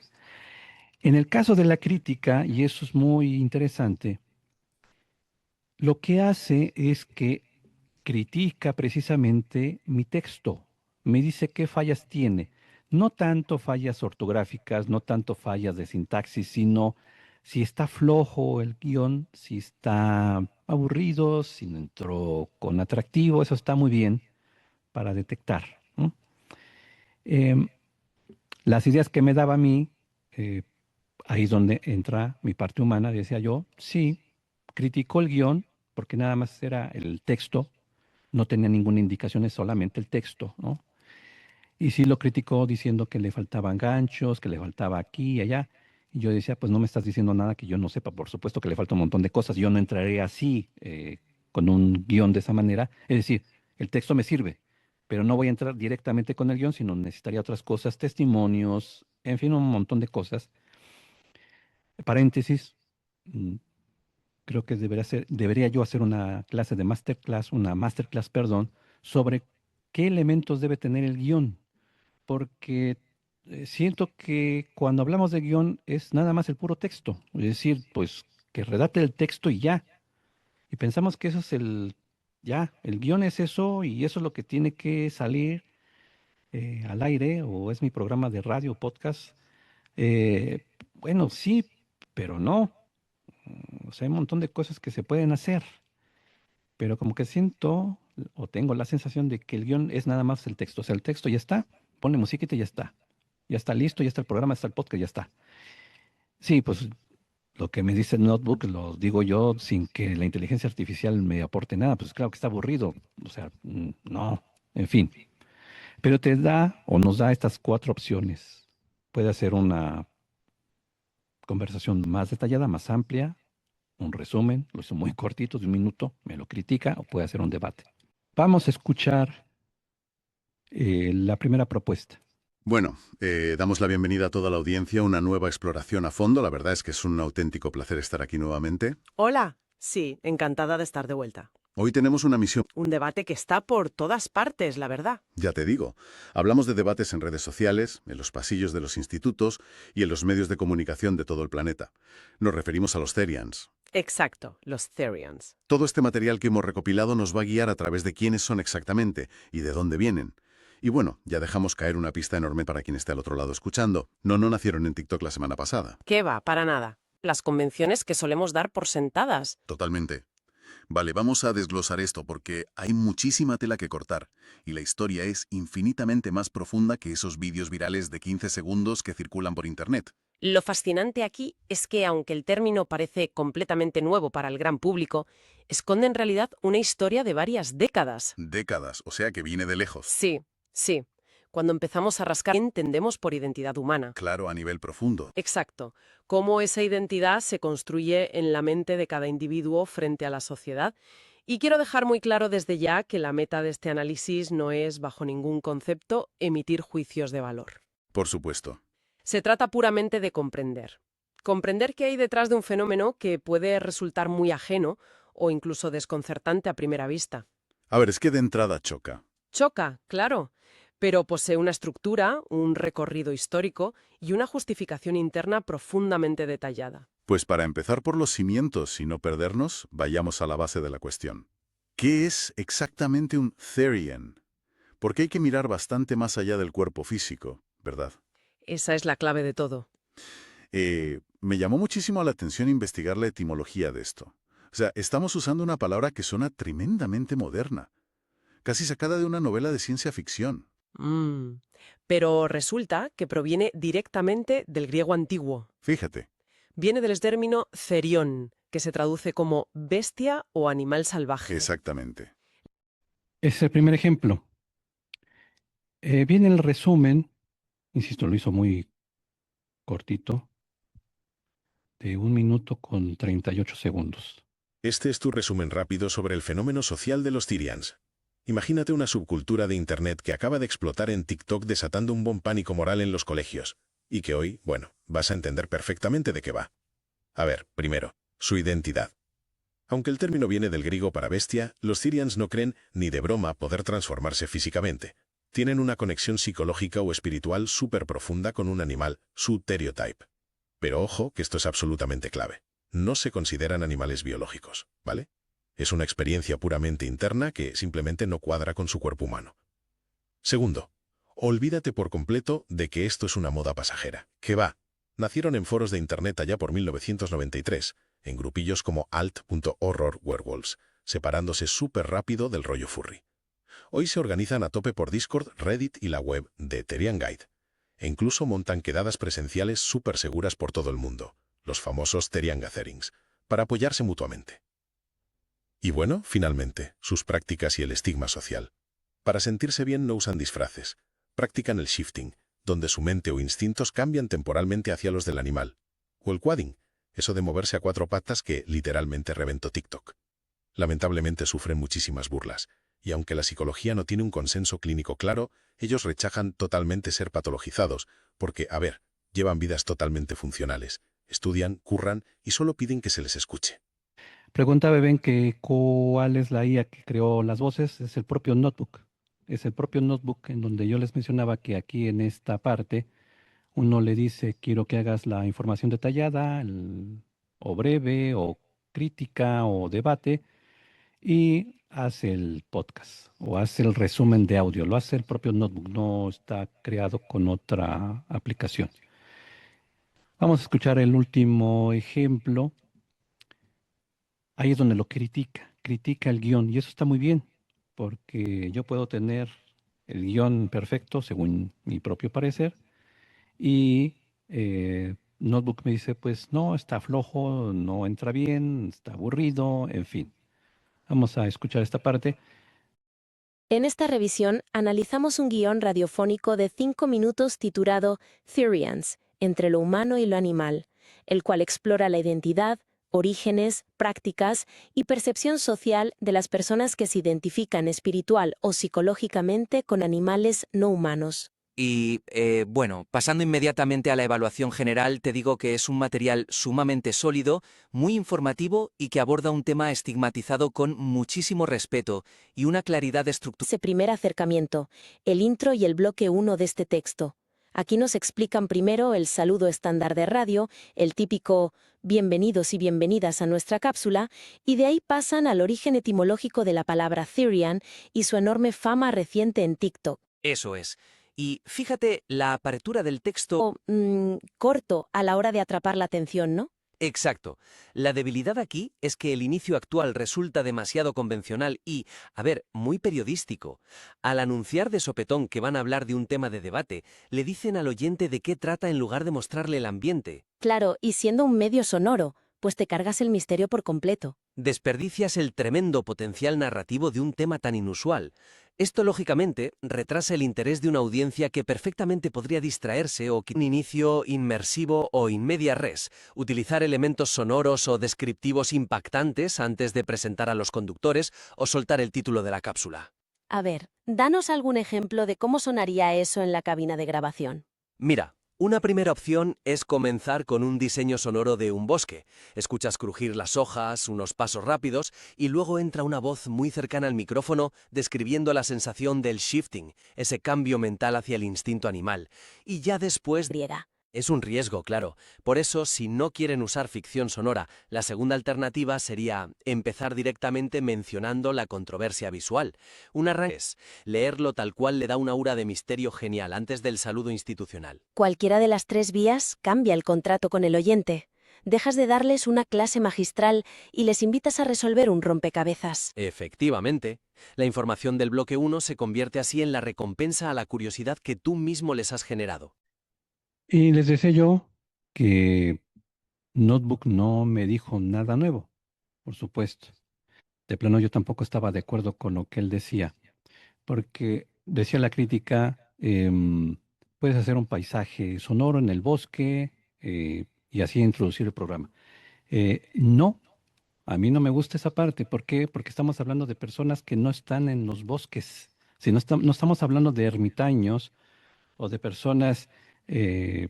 En el caso de la crítica, y eso es muy interesante, lo que hace es que critica precisamente mi texto, me dice qué fallas tiene, no tanto fallas ortográficas, no tanto fallas de sintaxis, sino si está flojo el guión, si está aburrido, si no entró con atractivo, eso está muy bien para detectar, ¿no? Em, las ideas que me daba a mí, eh, ahí es donde entra mi parte humana, decía yo, sí, criticó el guión porque nada más era el texto, no tenía ninguna indicación, es solamente el texto, ¿no? Y sí lo criticó diciendo que le faltaban ganchos, que le faltaba aquí y allá. Y yo decía, pues no me estás diciendo nada que yo no sepa, por supuesto que le falta un montón de cosas, yo no entraré así, con un guión de esa manera. Es decir, el texto me sirve, pero no voy a entrar directamente con el guión, sino necesitaría otras cosas, testimonios, en fin, un montón de cosas. Paréntesis, mm, creo que debería yo hacer una masterclass, perdón, sobre qué elementos debe tener el guión, porque siento que cuando hablamos de guión es nada más el puro texto, es decir, pues que redacte el texto y ya. Y pensamos que eso es el guión es eso y eso es lo que tiene que salir al aire o es mi programa de radio, podcast. Bueno, sí, pero no. O sea, hay un montón de cosas que se pueden hacer, pero como que siento o tengo la sensación de que el guión es nada más el texto. O sea, el texto ya está, pone musiquita y ya está. Ya está listo, ya está el programa, ya está el podcast, ya está. Sí, pues lo que me dice el notebook lo digo yo sin que la inteligencia artificial me aporte nada. Pues claro que está aburrido. O sea, no, en fin. Pero te da o nos da estas 4 opciones. Puede hacer una conversación más detallada, más amplia, un resumen, lo hizo muy cortito, de 1 minuto, me lo critica o puede hacer un debate. Vamos a escuchar la primera propuesta. Bueno, damos la bienvenida a toda la audiencia a una nueva exploración a fondo. La verdad es que es un auténtico placer estar aquí nuevamente. Hola, sí, encantada de estar de vuelta. Hoy tenemos una misión, Un debate que está por todas partes, la verdad. ya te digo. Hablamos de debates en redes sociales, en los pasillos de los institutos y en los medios de comunicación de todo el planeta. Nos referimos a los Therians. Exacto, los Therians. Todo este material que hemos recopilado nos va a guiar a través de quiénes son exactamente y de dónde vienen. Y bueno, ya dejamos caer una pista enorme para quien esté al otro lado escuchando. No nacieron en TikTok la semana pasada. ¿Qué va? Para nada. Las convenciones que solemos dar por sentadas. Totalmente. Vale, vamos a desglosar esto porque hay muchísima tela que cortar y la historia es infinitamente más profunda que esos vídeos virales de 15 segundos que circulan por Internet. Lo fascinante aquí es que, aunque el término parece completamente nuevo para el gran público, esconde en realidad una historia de varias décadas. Décadas, o sea que viene de lejos. Sí, sí. Cuando empezamos a rascar, ¿qué entendemos por identidad humana? Claro, a nivel profundo. Exacto. Cómo esa identidad se construye en la mente de cada individuo frente a la sociedad. Y quiero dejar muy claro desde ya que la meta de este análisis no es, bajo ningún concepto, emitir juicios de valor. Por supuesto. Se trata puramente de comprender. Comprender qué hay detrás de un fenómeno que puede resultar muy ajeno o incluso desconcertante a primera vista. A ver, es que de entrada choca. Choca, claro. pero posee una estructura, un recorrido histórico y una justificación interna profundamente detallada. Pues para empezar por los cimientos y no perdernos, vayamos a la base de la cuestión. ¿Qué es exactamente un Therian? Porque hay que mirar bastante más allá del cuerpo físico, ¿verdad? Esa es la clave de todo. Me llamó muchísimo la atención investigar la etimología de esto. O sea, estamos usando una palabra que suena tremendamente moderna, casi sacada de una novela de ciencia ficción. Mm. Pero resulta que proviene directamente del griego antiguo. Fíjate, Viene del término therion, que se traduce como bestia o animal salvaje. exactamente. Es el primer ejemplo. Viene el resumen, insisto, lo hizo muy cortito, de 1 minuto con 38 segundos. Este es tu resumen rápido sobre el fenómeno social de los Therians. Imagínate una subcultura de Internet que acaba de explotar en TikTok desatando un buen pánico moral en los colegios, y que hoy, bueno, vas a entender perfectamente de qué va. A ver, primero, su identidad. Aunque el término viene del griego para bestia, los Therians no creen ni de broma poder transformarse físicamente. Tienen una conexión psicológica o espiritual súper profunda con un animal, su Theriotype. Pero ojo, que esto es absolutamente clave. No se consideran animales biológicos, ¿vale? Es una experiencia puramente interna que simplemente no cuadra con su cuerpo humano. Segundo, olvídate por completo de que esto es una moda pasajera. ¿Qué va? Nacieron en foros de Internet allá por 1993, en grupillos como alt.horrorwerewolves, separándose súper rápido del rollo furry. Hoy se organizan a tope por Discord, Reddit y la web de Therian Guide, e incluso montan quedadas presenciales súper seguras por todo el mundo, los famosos Therian Gatherings, para apoyarse mutuamente. Y bueno, finalmente, sus prácticas y el estigma social. Para sentirse bien no usan disfraces, practican el shifting, donde su mente o instintos cambian temporalmente hacia los del animal, o el quadding, eso de moverse a 4 patas que literalmente reventó TikTok. Lamentablemente sufren muchísimas burlas, y aunque la psicología no tiene un consenso clínico claro, ellos rechazan totalmente ser patologizados, porque, a ver, llevan vidas totalmente funcionales, estudian, curran y solo piden que se les escuche. Pregunta Beben que cuál es la IA que creó las voces. Es el propio Notebook. Es el propio Notebook en donde yo les mencionaba que aquí en esta parte uno le dice quiero que hagas la información detallada o breve o crítica o debate y hace el podcast o hace el resumen de audio. Lo hace el propio Notebook, no está creado con otra aplicación. Vamos a escuchar el último ejemplo. Ahí es donde lo critica el guión, y eso está muy bien, porque yo puedo tener el guión perfecto según mi propio parecer, y Notebook me dice, pues no, está flojo, no entra bien, está aburrido, en fin. Vamos a escuchar esta parte. En esta revisión analizamos un guión radiofónico de 5 minutos titulado Therians, entre lo humano y lo animal, el cual explora la identidad, orígenes, prácticas y percepción social de las personas que se identifican espiritual o psicológicamente con animales no humanos. Y, bueno, pasando inmediatamente a la evaluación general, te digo que es un material sumamente sólido, muy informativo y que aborda un tema estigmatizado con muchísimo respeto y una claridad estructural. Ese primer acercamiento, el intro y el bloque 1 de este texto. Aquí nos explican primero el saludo estándar de radio, el típico bienvenidos y bienvenidas a nuestra cápsula, y de ahí pasan al origen etimológico de la palabra Therian y su enorme fama reciente en TikTok. Eso es. Y fíjate, la apertura del texto... Corto a la hora de atrapar la atención, ¿no? Exacto. La debilidad aquí es que el inicio actual resulta demasiado convencional y, a ver, muy periodístico. Al anunciar de sopetón que van a hablar de un tema de debate, le dicen al oyente de qué trata en lugar de mostrarle el ambiente. Claro, y siendo un medio sonoro, pues te cargas el misterio por completo. Desperdicias el tremendo potencial narrativo de un tema tan inusual. Esto, lógicamente, retrasa el interés de una audiencia que perfectamente podría distraerse o que un inicio inmersivo o in media res, utilizar elementos sonoros o descriptivos impactantes antes de presentar a los conductores o soltar el título de la cápsula. A ver, danos algún ejemplo de cómo sonaría eso en la cabina de grabación. Mira, Una primera opción es comenzar con un diseño sonoro de un bosque. Escuchas crujir las hojas, unos pasos rápidos, y luego entra una voz muy cercana al micrófono describiendo la sensación del shifting, ese cambio mental hacia el instinto animal. Y ya después... Griega. Es un riesgo, claro. Por eso, si no quieren usar ficción sonora, la segunda alternativa sería empezar directamente mencionando la controversia visual. Un arranque es leerlo tal cual le da una aura de misterio genial antes del saludo institucional. Cualquiera de las tres vías cambia el contrato con el oyente. Dejas de darles una clase magistral y les invitas a resolver un rompecabezas. Efectivamente, la información del bloque 1 se convierte así en la recompensa a la curiosidad que tú mismo les has generado. Y les decía yo que Notebook no me dijo nada nuevo, por supuesto. De plano yo tampoco estaba de acuerdo con lo que él decía, porque decía la crítica, puedes hacer un paisaje sonoro en el bosque y así introducir el programa. No, a mí no me gusta esa parte. ¿Por qué? Porque estamos hablando de personas que no están en los bosques. Si no, no estamos hablando de ermitaños o de personas eh,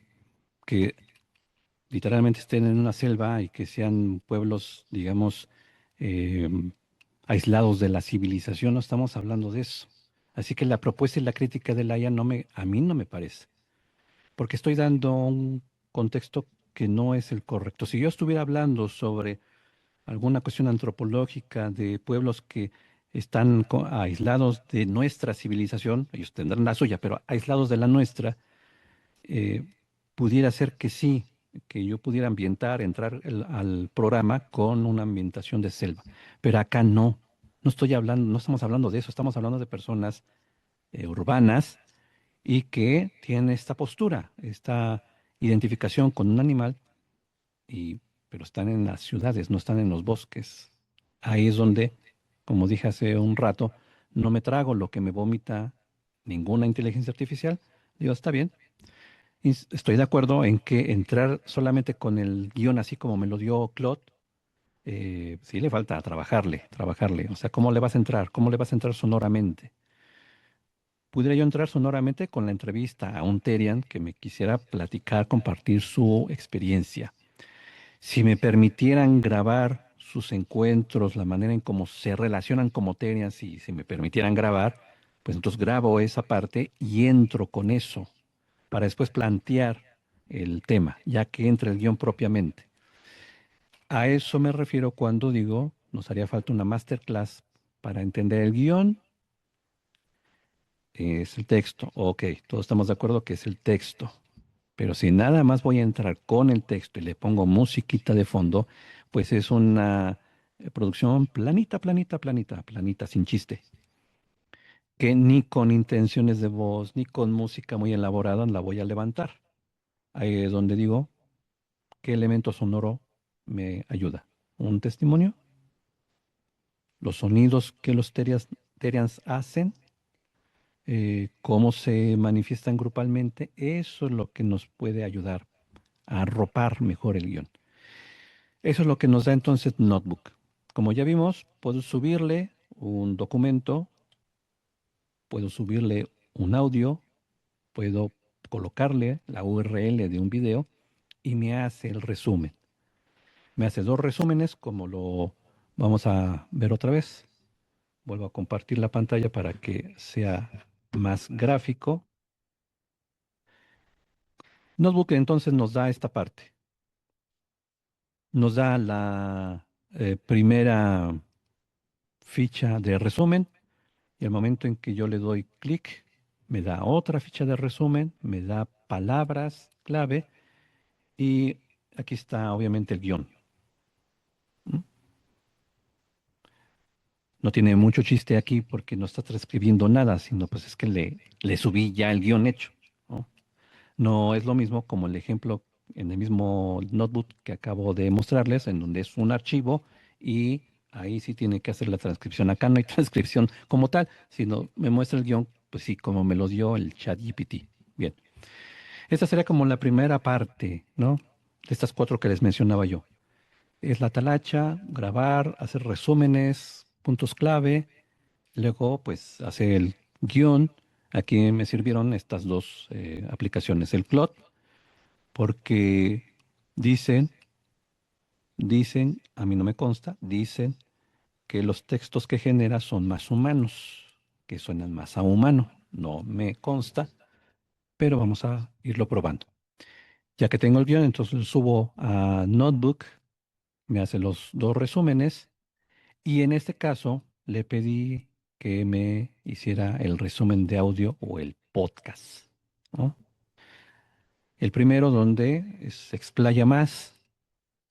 que literalmente estén en una selva y que sean pueblos, digamos, eh, aislados de la civilización, no estamos hablando de eso. Así que la propuesta y la crítica de Laia a mí no me parece, porque estoy dando un contexto que no es el correcto. Si yo estuviera hablando sobre alguna cuestión antropológica de pueblos que están aislados de nuestra civilización, ellos tendrán la suya, pero aislados de la nuestra, eh, pudiera ser que sí, que yo pudiera entrar al programa con una ambientación de selva. Pero acá no, no estoy hablando, no estamos hablando de eso, estamos hablando de personas urbanas y que tienen esta postura, esta identificación con un animal, pero están en las ciudades, no están en los bosques. Ahí es donde, como dije hace un rato, no me trago lo que me vomita ninguna inteligencia artificial. Digo, está bien, y estoy de acuerdo en que entrar solamente con el guión así como me lo dio Claude, sí le falta trabajarle. O sea, ¿cómo le vas a entrar? ¿Cómo le vas a entrar sonoramente? Pudiera yo entrar sonoramente con la entrevista a un Terian que me quisiera platicar, compartir su experiencia. Si me permitieran grabar sus encuentros, la manera en cómo se relacionan como Terians, y si me permitieran grabar, pues entonces grabo esa parte y entro con eso para después plantear el tema, ya que entre el guión propiamente. A eso me refiero cuando digo, nos haría falta una masterclass para entender el guión. Es el texto. Ok, todos estamos de acuerdo que es el texto. Pero si nada más voy a entrar con el texto y le pongo musiquita de fondo, pues es una producción planita, sin chiste. Que ni con intenciones de voz, ni con música muy elaborada la voy a levantar. Ahí es donde digo, ¿qué elemento sonoro me ayuda? ¿Un testimonio? ¿Los sonidos que los Terians hacen? ¿Cómo se manifiestan grupalmente? Eso es lo que nos puede ayudar a arropar mejor el guión. Eso es lo que nos da entonces Notebook. Como ya vimos, puedo subirle un documento, puedo subirle un audio, puedo colocarle la URL de un video y me hace el resumen. Me hace dos resúmenes, como lo vamos a ver otra vez. Vuelvo a compartir la pantalla para que sea más gráfico. Notebook entonces nos da esta parte. Nos da la primera ficha de resumen y el momento en que yo le doy clic, me da otra ficha de resumen, me da palabras clave y aquí está obviamente el guión. ¿Mm? No tiene mucho chiste aquí porque no está transcribiendo nada, sino pues es que le subí ya el guión hecho, ¿no? No es lo mismo como el ejemplo en el mismo notebook que acabo de mostrarles, en donde es un archivo y ahí sí tiene que hacer la transcripción. Acá no hay transcripción como tal, sino me muestra el guión, pues sí, como me lo dio el ChatGPT. Bien, esta sería como la primera parte, ¿no? De estas cuatro que les mencionaba yo. Es la talacha, grabar, hacer resúmenes, puntos clave, luego pues hacer el guión. Aquí me sirvieron estas dos aplicaciones, el Plot porque dicen, a mí no me consta, dicen que los textos que genera son más humanos, que suenan más a humano. No me consta, pero vamos a irlo probando. Ya que tengo el guión, entonces lo subo a Notebook, me hace los dos resúmenes y en este caso le pedí que me hiciera el resumen de audio o el podcast, ¿no? El primero donde se explaya más,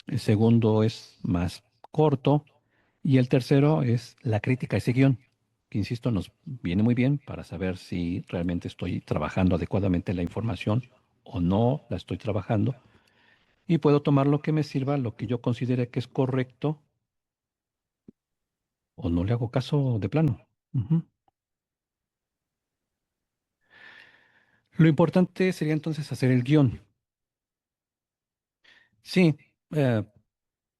el segundo es más corto y el tercero es la crítica a ese guión, que insisto, nos viene muy bien para saber si realmente estoy trabajando adecuadamente la información o no la estoy trabajando y puedo tomar lo que me sirva, lo que yo considere que es correcto o no le hago caso de plano. Ujú. Lo importante sería entonces hacer el guión. Sí, eh,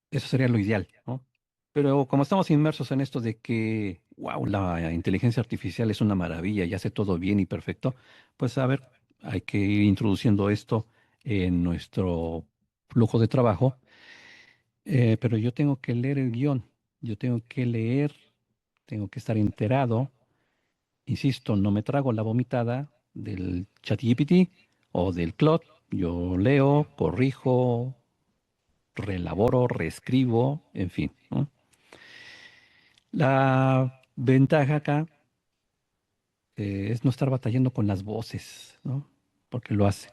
eso sería lo ideal, ¿no? Pero como estamos inmersos en esto de que, wow, la inteligencia artificial es una maravilla y hace todo bien y perfecto, pues a ver, hay que ir introduciendo esto en nuestro flujo de trabajo, pero yo tengo que leer el guión, yo tengo que leer, tengo que estar enterado. Insisto, no me trago la vomitada del ChatGPT o del Claude. Yo leo, corrijo, reelaboro, reescribo, en fin, ¿no? La ventaja acá es no estar batallando con las voces, ¿no? Porque lo hace.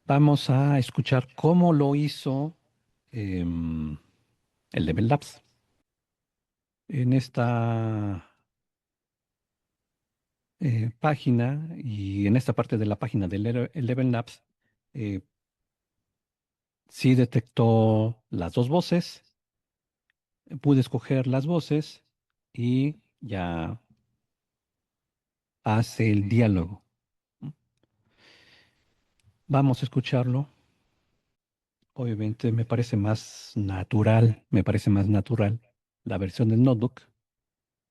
Vamos a escuchar cómo lo hizo el Level Labs. En esta página y en esta parte de la página del Level Labs, eh, sí detectó las dos voces, pude escoger las voces y ya hace el diálogo. Vamos a escucharlo. Obviamente me parece más natural la versión del Notebook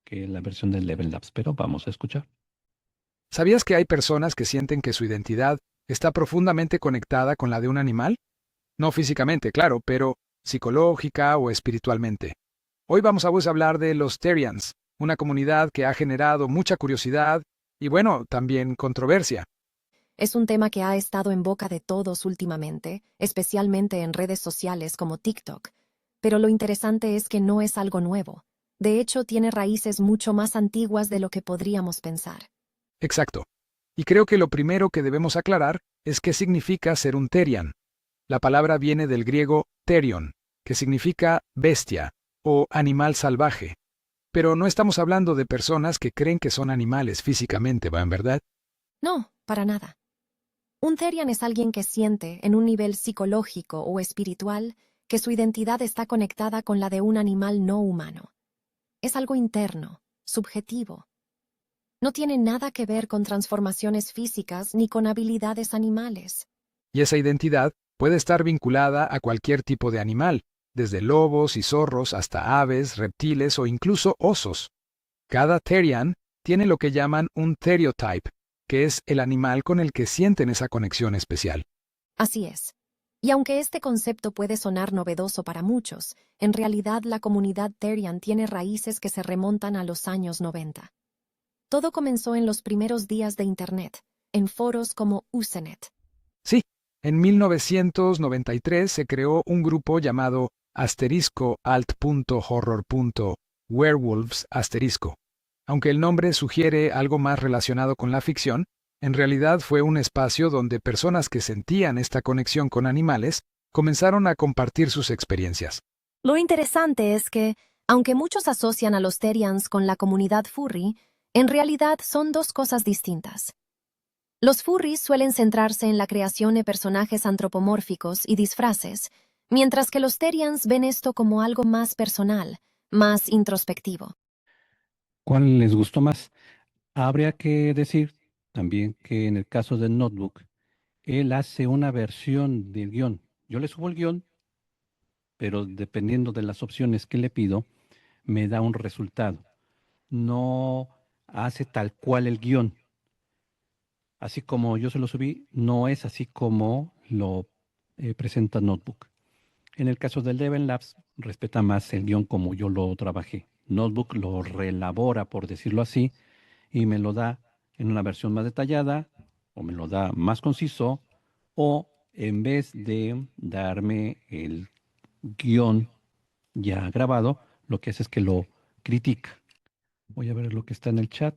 que la versión del Level Labs, pero vamos a escuchar. ¿Sabías que hay personas que sienten que su identidad está profundamente conectada con la de un animal? No físicamente, claro, pero psicológica o espiritualmente. Hoy vamos a hablar de los Therians, una comunidad que ha generado mucha curiosidad y, bueno, también controversia. Es un tema que ha estado en boca de todos últimamente, especialmente en redes sociales como TikTok. Pero lo interesante es que no es algo nuevo. De hecho, tiene raíces mucho más antiguas de lo que podríamos pensar. Exacto. Y creo que lo primero que debemos aclarar es qué significa ser un Therian. La palabra viene del griego therion, que significa bestia o animal salvaje. Pero no estamos hablando de personas que creen que son animales físicamente, ¿va en verdad? No, para nada. Un Therian es alguien que siente, en un nivel psicológico o espiritual, que su identidad está conectada con la de un animal no humano. Es algo interno, subjetivo. No tiene nada que ver con transformaciones físicas ni con habilidades animales. Y esa identidad puede estar vinculada a cualquier tipo de animal, desde lobos y zorros hasta aves, reptiles o incluso osos. Cada Therian tiene lo que llaman un Theriotype, que es el animal con el que sienten esa conexión especial. Así es. Y aunque este concepto puede sonar novedoso para muchos, en realidad la comunidad Therian tiene raíces que se remontan a los años 90. Todo comenzó en los primeros días de Internet, en foros como Usenet. Sí, en 1993 se creó un grupo llamado *alt.horror.werewolves*. Aunque el nombre sugiere algo más relacionado con la ficción, en realidad fue un espacio donde personas que sentían esta conexión con animales comenzaron a compartir sus experiencias. Lo interesante es que, aunque muchos asocian a los Therians con la comunidad furry, en realidad son dos cosas distintas. Los furries suelen centrarse en la creación de personajes antropomórficos y disfraces, mientras que los Therians ven esto como algo más personal, más introspectivo. ¿Cuál les gustó más? Habría que decir también que en el caso del Notebook, él hace una versión del guión. Yo le subo el guión, pero dependiendo de las opciones que le pido, me da un resultado. No hace tal cual el guión. Así como yo se lo subí, no es así como lo presenta Notebook. En el caso del Eleven Labs, respeta más el guión como yo lo trabajé. Notebook lo reelabora, por decirlo así, y me lo da en una versión más detallada, o me lo da más conciso, o en vez de darme el guión ya grabado, lo que hace es que lo critica. Voy a ver lo que está en el chat.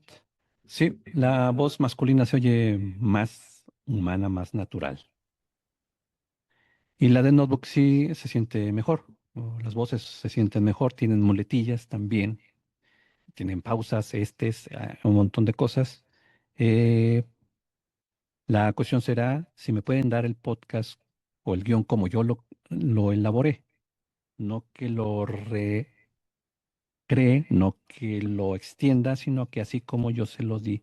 Sí, la voz masculina se oye más humana, más natural. Y la de Notebook sí se siente mejor. Las voces se sienten mejor, tienen muletillas también, tienen pausas, un montón de cosas. Eh, la cuestión será si me pueden dar el podcast o el guión como yo lo elaboré, no que lo recree, no que lo extienda, sino que así como yo se lo di,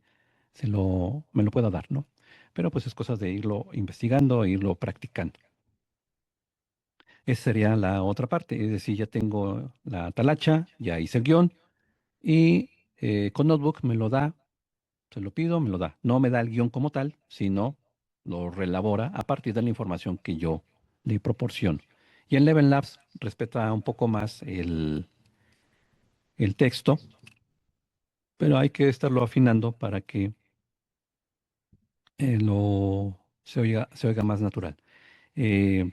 me lo puedo dar, ¿no? Pero pues es cosa de irlo investigando e irlo practicando. Esa sería la otra parte, es decir, ya tengo la talacha, ya hice el guión y con Notebook me lo da, se lo pido, me lo da. No me da el guión como tal, sino lo relabora a partir de la información que yo le proporciono. Y en Eleven Labs respeta un poco más el texto, pero hay que estarlo afinando para que se oiga más natural. Eh,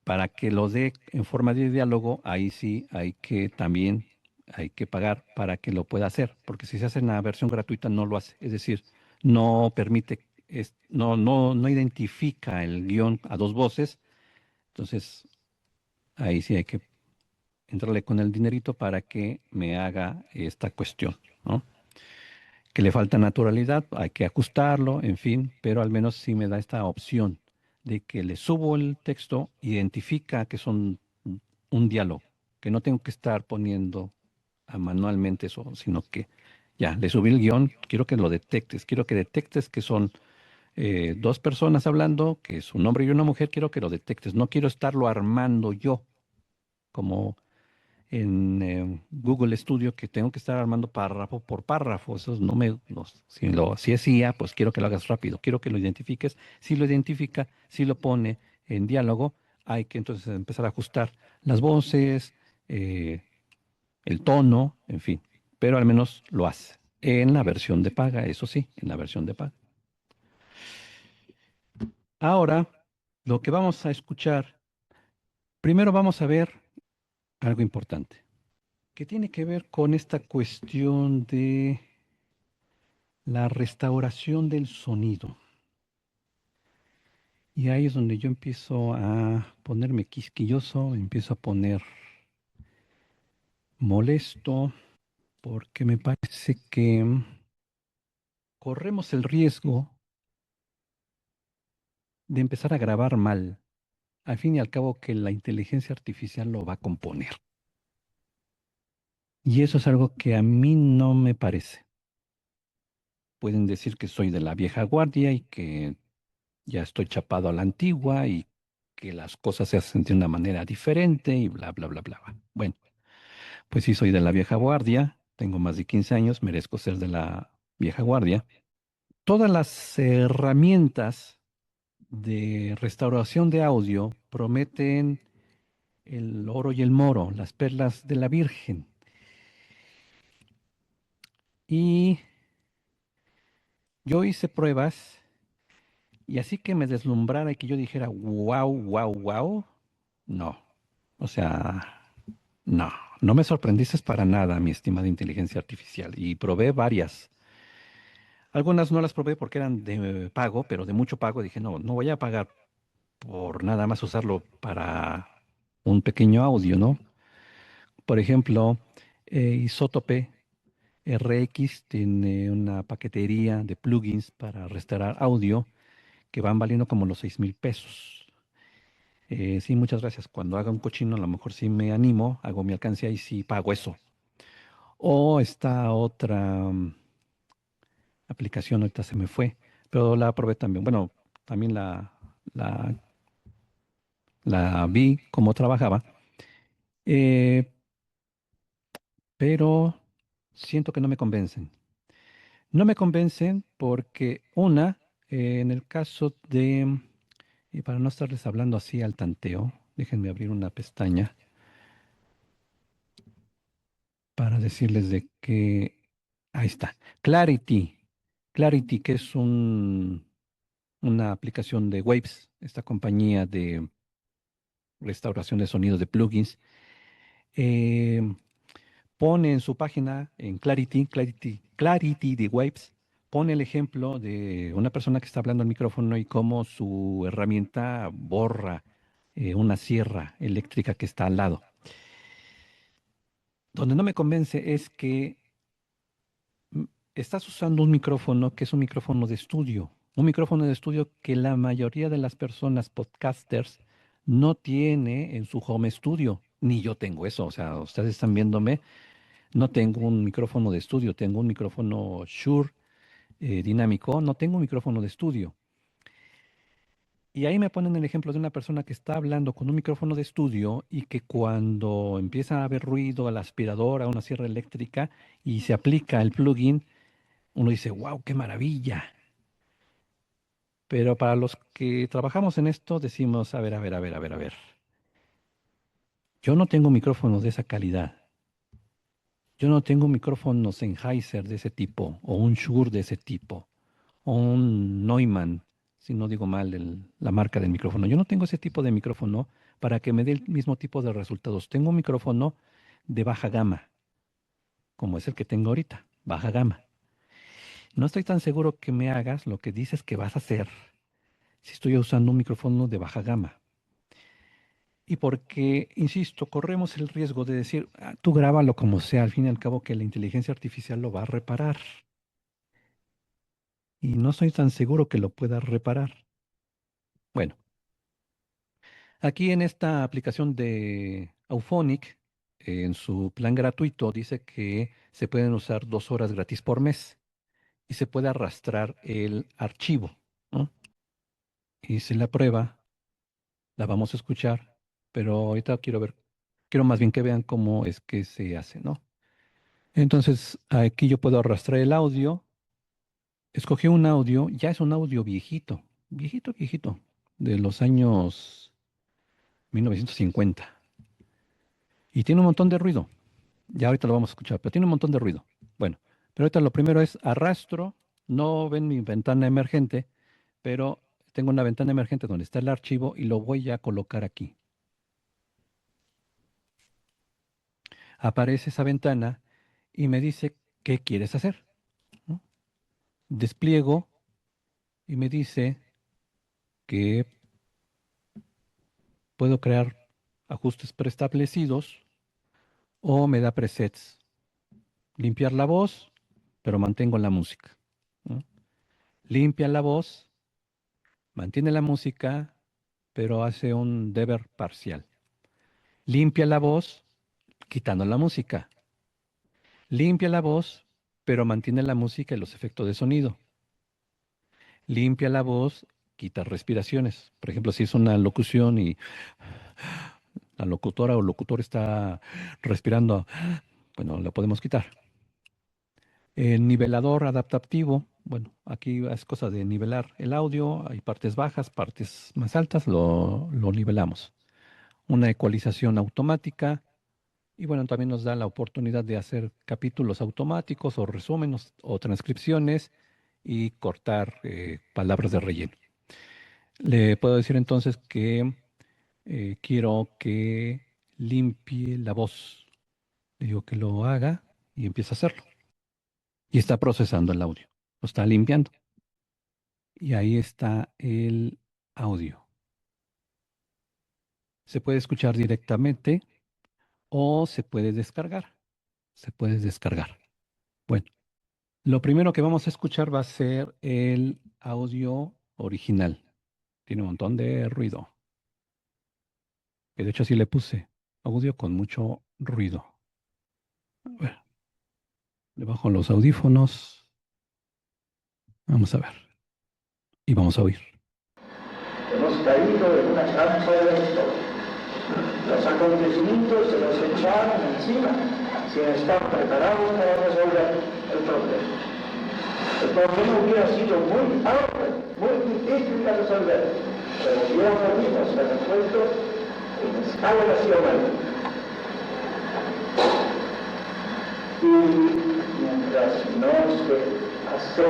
para que lo dé en forma de diálogo, ahí sí hay que pagar para que lo pueda hacer, porque si se hace en la versión gratuita no lo hace, es decir, no permite, no identifica el guión a dos voces, entonces ahí sí hay que entrarle con el dinerito para que me haga esta cuestión, ¿no? Que le falta naturalidad, hay que ajustarlo, en fin, pero al menos sí me da esta opción de que le subo el texto, identifica que son un diálogo, que no tengo que estar poniendo manualmente eso, sino que ya, le subí el guión, quiero que lo detectes, quiero que detectes que son dos personas hablando, que es un hombre y una mujer, quiero que lo detectes, no quiero estarlo armando yo, como en Google Studio, que tengo que estar armando párrafo por párrafo. Eso no me, no, si es IA, pues quiero que lo hagas rápido, quiero que lo identifiques. Si lo identifica, si lo pone en diálogo, hay que entonces empezar a ajustar las voces, eh, el tono, en fin. Pero al menos lo hace. En la versión de paga, eso sí, en la versión de paga. Ahora, lo que vamos a escuchar, primero vamos a ver algo importante, que tiene que ver con esta cuestión de la restauración del sonido. Y ahí es donde yo empiezo a ponerme quisquilloso, empiezo a poner molesto, porque me parece que corremos el riesgo de empezar a grabar mal. Al fin y al cabo que la inteligencia artificial lo va a componer. Y eso es algo que a mí no me parece. Pueden decir que soy de la vieja guardia y que ya estoy chapado a la antigua y que las cosas se hacen de una manera diferente y bla, bla, bla, bla. Bueno, pues sí soy de la vieja guardia, tengo más de 15 años, merezco ser de la vieja guardia. Todas las herramientas de restauración de audio prometen el oro y el moro, las perlas de la Virgen. Y yo hice pruebas y así que me deslumbrara y que yo dijera, wow, wow, wow, no. O sea, no, no me sorprendiste para nada, mi estimada inteligencia artificial. Y probé varias. Algunas no las probé porque eran de pago, pero de mucho pago. Dije, no, no voy a pagar por nada más usarlo para un pequeño audio, ¿no? Por ejemplo, Isotope RX tiene una paquetería de plugins para restaurar audio que van valiendo como los 6,000 pesos. Sí, muchas gracias. Cuando haga un cochino, a lo mejor sí me animo, hago mi alcancía y sí pago eso. O esta otra aplicación, ahorita se me fue, pero la probé también. Bueno, también la, la vi cómo trabajaba, eh, pero siento que no me convencen. No me convencen porque, una, en el caso de Y para no estarles hablando así al tanteo, déjenme abrir una pestaña para decirles de que... Ahí está. Clarity. Clarity, que es una aplicación de Waves, esta compañía de restauración de sonidos de plugins, eh, pone en su página, en Clarity de Waves, pone el ejemplo de una persona que está hablando al micrófono y cómo su herramienta borra una sierra eléctrica que está al lado. Donde no me convence es que estás usando un micrófono que es un micrófono de estudio. Un micrófono de estudio que la mayoría de las personas podcasters no tiene en su home studio. Ni yo tengo eso. O sea, ustedes están viéndome. No tengo un micrófono de estudio. Tengo un micrófono Shure dinámico. No tengo un micrófono de estudio. Y ahí me ponen el ejemplo de una persona que está hablando con un micrófono de estudio y que cuando empieza a haber ruido a la aspiradora, a una sierra eléctrica y se aplica el plugin, uno dice, wow, qué maravilla. Pero para los que trabajamos en esto decimos, a ver, a ver, a ver, a ver, a ver. Yo no tengo micrófonos de esa calidad. Yo no tengo micrófonos Sennheiser de ese tipo, o un Shure de ese tipo, o un Neumann, si no digo mal la marca del micrófono. Yo no tengo ese tipo de micrófono para que me dé el mismo tipo de resultados. Tengo un micrófono de baja gama, como es el que tengo ahorita, baja gama. No estoy tan seguro que me hagas lo que dices que vas a hacer si estoy usando un micrófono de baja gama. Y porque, insisto, corremos el riesgo de decir, "Ah, tú grábalo como sea, al fin y al cabo que la inteligencia artificial lo va a reparar. Y no estoy tan seguro que lo pueda reparar. Bueno, aquí en esta aplicación de Auphonic, en su plan gratuito, dice que se pueden usar 2 horas gratis por mes y se puede arrastrar el archivo, ¿no? Hice la prueba, la vamos a escuchar, pero ahorita quiero más bien que vean cómo es que se hace, ¿no? Entonces, aquí yo puedo arrastrar el audio. Escogí un audio, ya es un audio viejito, viejito, viejito, de los años 1950. Y tiene un montón de ruido. Ya ahorita lo vamos a escuchar, pero tiene un montón de ruido. Bueno, pero ahorita lo primero es arrastro, no ven mi ventana emergente, pero tengo una ventana emergente donde está el archivo y lo voy a colocar aquí. Aparece esa ventana y me dice, ¿qué quieres hacer? ¿No? Despliego y me dice que puedo crear ajustes preestablecidos o me da presets. Limpiar la voz, pero mantengo la música, ¿no? Limpia la voz, mantiene la música, pero hace un deber parcial. Limpia la voz, quitando la música. Limpia la voz, pero mantiene la música y los efectos de sonido. Limpia la voz, quita respiraciones. Por ejemplo, si es una locución y la locutora o locutor está respirando, bueno, lo podemos quitar. El nivelador adaptativo, bueno, aquí es cosa de nivelar el audio, hay partes bajas, partes más altas, lo nivelamos. Una ecualización automática y bueno, también nos da la oportunidad de hacer capítulos automáticos o resúmenes o transcripciones y cortar palabras de relleno. Le puedo decir entonces que quiero que limpie la voz. Le digo que lo haga y empieza a hacerlo. Y está procesando el audio, lo está limpiando. Y ahí está el audio. Se puede escuchar directamente o se puede descargar. Se puede descargar. Bueno, lo primero que vamos a escuchar va a ser el audio original. Tiene un montón de ruido. Que de hecho así le puse audio con mucho ruido. Bueno, le bajo los audífonos. Vamos a ver. Y vamos a oír. Hemos caído en una trampa de la historia. Los acontecimientos se nos echaron encima sin estar preparados para resolver el problema. El problema hubiera sido muy alto, muy difícil de resolver, pero hubiéramos podido ser resueltos en escala nacional. Y mientras no se hace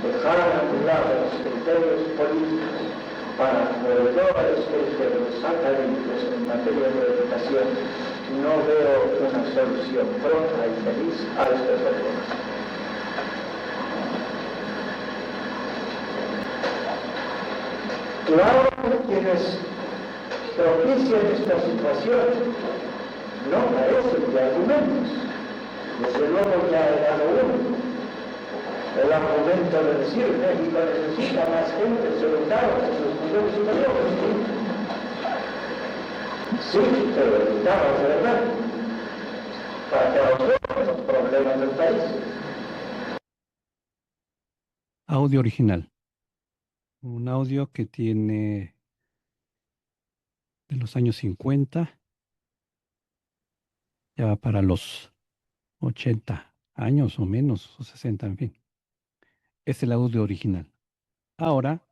dejar a un lado los criterios políticos para volver a los criterios académicos en materia de educación, no veo una solución pronta y feliz a estos problemas. Claro que quienes propician esta situación no carecen de argumentos. Desde luego ya he dado uno. El argumento de decir México necesita más gente educada en sus niveles superiores. Sí, pero educados de verdad, para que resuelvan los problemas del país. Audio original. Un audio que tiene de los años 50, ya va para los 80 años o menos, o 60, en fin. Es el audio original. Ahora,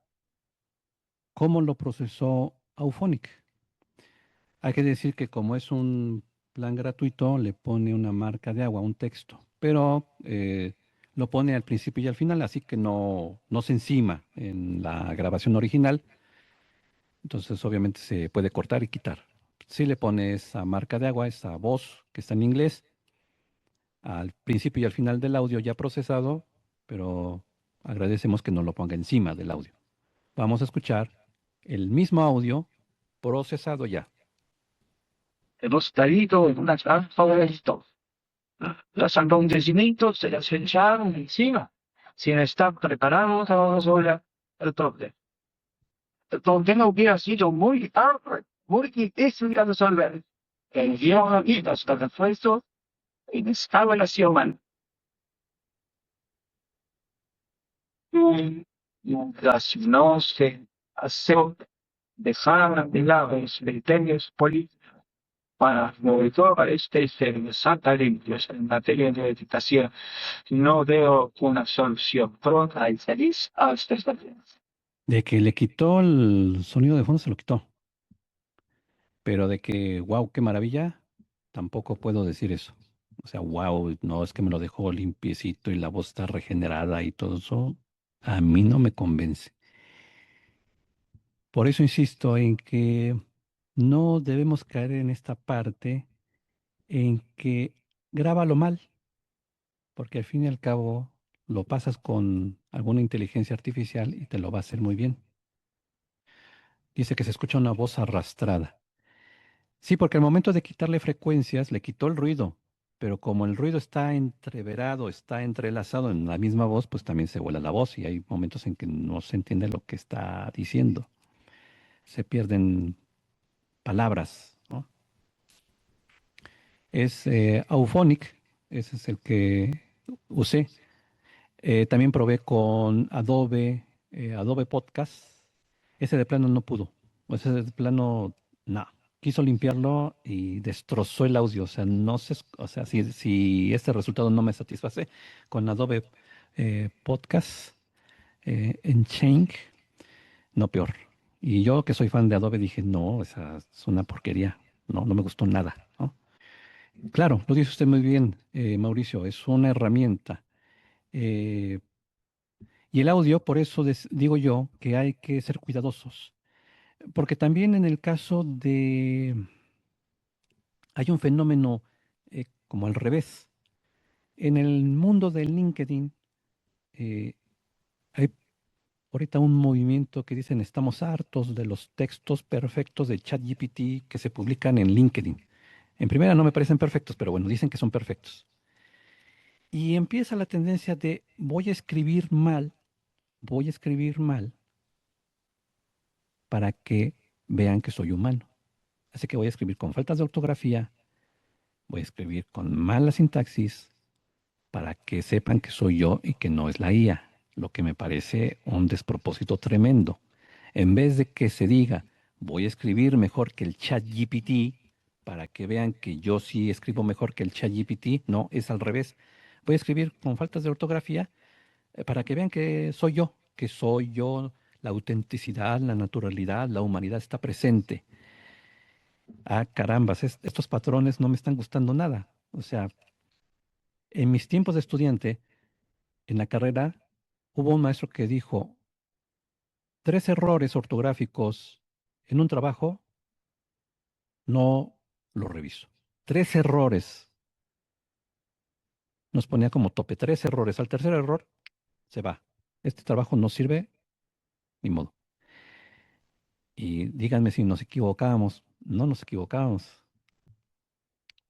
¿cómo lo procesó Auphonic? Hay que decir que como es un plan gratuito, le pone una marca de agua, un texto, pero lo pone al principio y al final, así que no se encima en la grabación original. Entonces, obviamente, se puede cortar y quitar. Si le pone esa marca de agua, esa voz que está en inglés, al principio y al final del audio ya procesado, pero agradecemos que no lo ponga encima del audio. Vamos a escuchar el mismo audio procesado ya. Hemos caído en una trampa de esto. Los acontecimientos se les echaron encima, sin estar preparados a resolver el problema. El problema hubiera sido muy amplio, muy difícil de resolver. Envió vidas de refuerzo en escala nacional. Mientras no se acepte dejar de lado los criterios políticos para monitorar criterios académicos en materia de educación, no veo una solución pronta y feliz a estos problemas. De que le quitó el sonido de fondo, se lo quitó. Pero de que, wow, qué maravilla, tampoco puedo decir eso. O sea, wow, no es que me lo dejó limpiecito y la voz está regenerada y todo eso, a mí no me convence. Por eso insisto en que no debemos caer en esta parte en que grábalo mal, porque al fin y al cabo lo pasas con alguna inteligencia artificial y te lo va a hacer muy bien. Dice que se escucha una voz arrastrada. Sí, porque al momento de quitarle frecuencias, le quitó el ruido, pero como el ruido está entreverado, está entrelazado en la misma voz, pues también se vuela la voz y hay momentos en que no se entiende lo que está diciendo. Se pierden palabras, ¿no? Es Auphonic, ese es el que usé. También probé con Adobe Podcast. Ese de plano no pudo. Ese de plano, no. Quiso limpiarlo y destrozó el audio. O sea, no sé, o sea, si este resultado no me satisface con Adobe Podcast en Change, no peor. Y yo que soy fan de Adobe dije, no, esa es una porquería. No me gustó nada, ¿no? Claro, lo dice usted muy bien, Mauricio, es una herramienta. eh, y el audio, por eso digo yo que hay que ser cuidadosos. Porque también en el caso de... Hay un fenómeno como al revés. En el mundo del LinkedIn eh, hay ahorita un movimiento que dicen estamos hartos de los textos perfectos de ChatGPT que se publican en LinkedIn. En primera no me parecen perfectos, pero bueno, dicen que son perfectos. Y empieza la tendencia de voy a escribir mal para que vean que soy humano. Así que voy a escribir con faltas de ortografía, voy a escribir con mala sintaxis para que sepan que soy yo y que no es la IA, lo que me parece un despropósito tremendo. En vez de que se diga, voy a escribir mejor que el ChatGPT para que vean que yo sí escribo mejor que el ChatGPT, no, es al revés. Voy a escribir con faltas de ortografía para que vean que soy yo la autenticidad, la naturalidad, la humanidad está presente. Ah, carambas, estos patrones no me están gustando nada. O sea, en mis tiempos de estudiante, en la carrera, hubo un maestro que dijo, 3 errores ortográficos en un trabajo, no lo reviso. 3 errores. Nos ponía como tope, 3 errores. Al tercer error, se va. Este trabajo no sirve, ni modo. Y díganme si nos equivocábamos. No nos equivocábamos.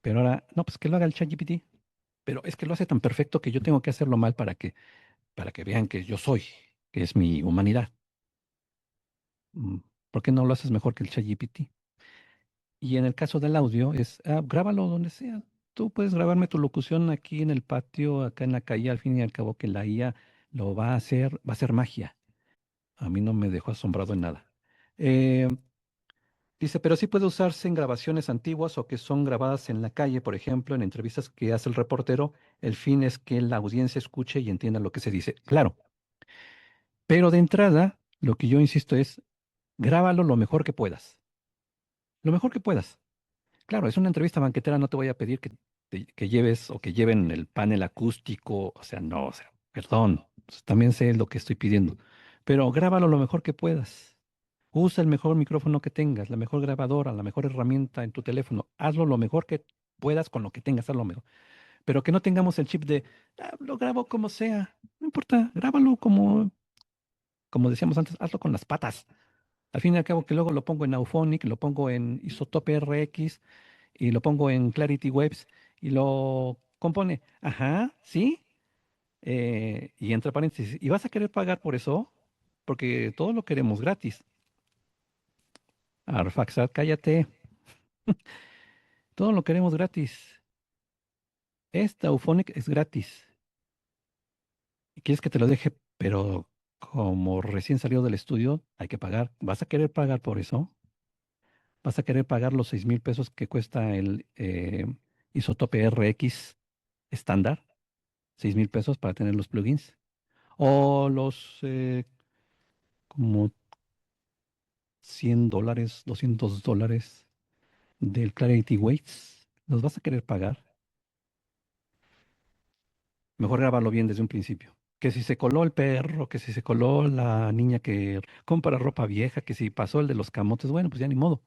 Pero ahora, no, pues que lo haga el ChatGPT. Pero es que lo hace tan perfecto que yo tengo que hacerlo mal para que vean que yo soy, que es mi humanidad. Mm, ¿Por qué no lo haces mejor que el ChatGPT? Y en el caso del audio es, grábalo donde sea. Tú puedes grabarme tu locución aquí en el patio, acá en la calle, al fin y al cabo que la IA lo va a hacer magia. A mí no me dejó asombrado en nada. Eh, Dice, pero sí puede usarse en grabaciones antiguas o que son grabadas en la calle, por ejemplo, en entrevistas que hace el reportero. El fin es que la audiencia escuche y entienda lo que se dice. Claro, pero de entrada, lo que yo insisto es, grábalo lo mejor que puedas. Lo mejor que puedas. Claro, es una entrevista banquetera, no te voy a pedir que lleves o que lleven el panel acústico, o sea, no, o sea, perdón, pues, también sé lo que estoy pidiendo, pero grábalo lo mejor que puedas. Usa el mejor micrófono que tengas, la mejor grabadora, la mejor herramienta en tu teléfono. Hazlo lo mejor que puedas con lo que tengas, hazlo mejor. Pero que no tengamos el chip de, lo grabo como sea, no importa, grábalo como decíamos antes, hazlo con las patas. Al fin y al cabo que luego lo pongo en Auphonic, lo pongo en Isotope RX y lo pongo en Clarity Waves y lo compone. Ajá, sí. Y entre paréntesis, ¿y vas a querer pagar por eso? Porque todo lo queremos gratis. Arfaxad, cállate. Todo lo queremos gratis. Esta Auphonic es gratis. Y quieres que te lo deje, pero como recién salió del estudio, hay que pagar. ¿Vas a querer pagar por eso? ¿Vas a querer pagar los 6,000 pesos que cuesta el Isotope RX estándar? 6,000 pesos para tener los plugins. O los como $100, $200 del Clarity Waves. ¿Los vas a querer pagar? Mejor grábalo bien desde un principio. Que si se coló el perro, que si se coló la niña que compra ropa vieja, que si pasó el de los camotes, bueno, pues ya ni modo.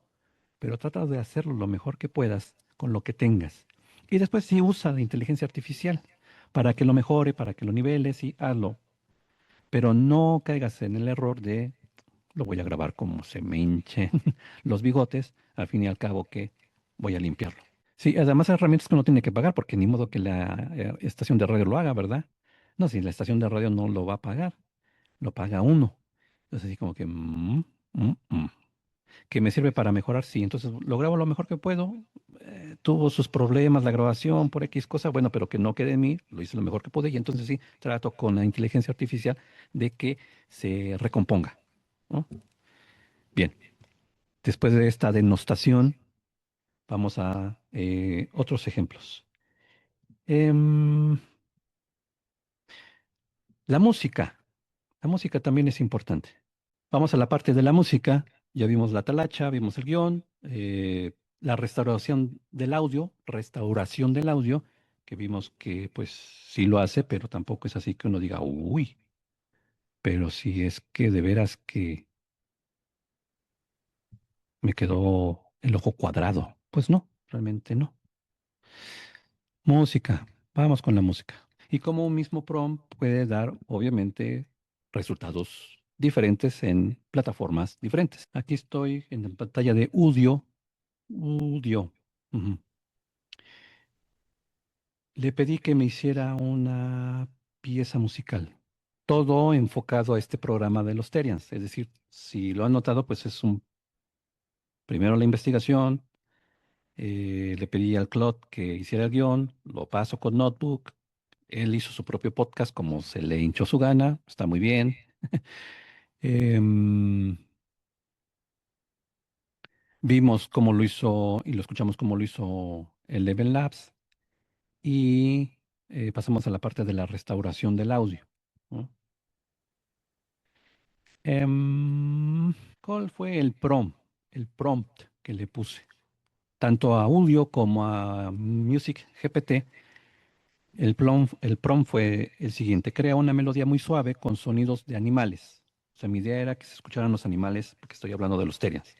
Pero trata de hacerlo lo mejor que puedas con lo que tengas. Y después sí usa la inteligencia artificial para que lo mejore, para que lo niveles y hazlo. Pero no caigas en el error de lo voy a grabar como se me hinchen los bigotes, al fin y al cabo que voy a limpiarlo. Sí, además hay herramientas que uno tiene que pagar porque ni modo que la estación de radio lo haga, ¿verdad? No, si la estación de radio no lo va a pagar, lo paga uno. Entonces así como que, que me sirve para mejorar, sí. Entonces lo grabo lo mejor que puedo. Tuvo sus problemas la grabación por X cosa, bueno, pero que no quede en mí, lo hice lo mejor que pude y entonces sí, trato con la inteligencia artificial de que se recomponga, ¿no? Bien, después de esta denostación, vamos a otros ejemplos. Em, la música. La música también es importante. Vamos a la parte de la música. Ya vimos la talacha, vimos el guión, la restauración del audio, que vimos que pues sí lo hace, pero tampoco es así que uno diga, uy, pero si es que de veras que me quedó el ojo cuadrado. Pues no, realmente no. Música, vamos con la música. Y como un mismo prompt puede dar, obviamente, resultados diferentes en plataformas diferentes. Aquí estoy en la pantalla de Udio. Udio. Ujú. Le pedí que me hiciera una pieza musical. Todo enfocado a este programa de los Terians. Es decir, si lo han notado, pues es primero la investigación. Le pedí al Claude que hiciera el guión, lo paso con Notebook. Él hizo su propio podcast como se le hinchó su gana, está muy bien. Em, Vimos cómo lo hizo y lo escuchamos cómo lo hizo el Level Labs y pasamos a la parte de la restauración del audio, ¿no? ¿Cuál fue el prompt que le puse? Tanto a audio como a Music GPT, el prompt fue el siguiente: crea una melodía muy suave con sonidos de animales. O sea, mi idea era que se escucharan los animales, porque estoy hablando de los Therians.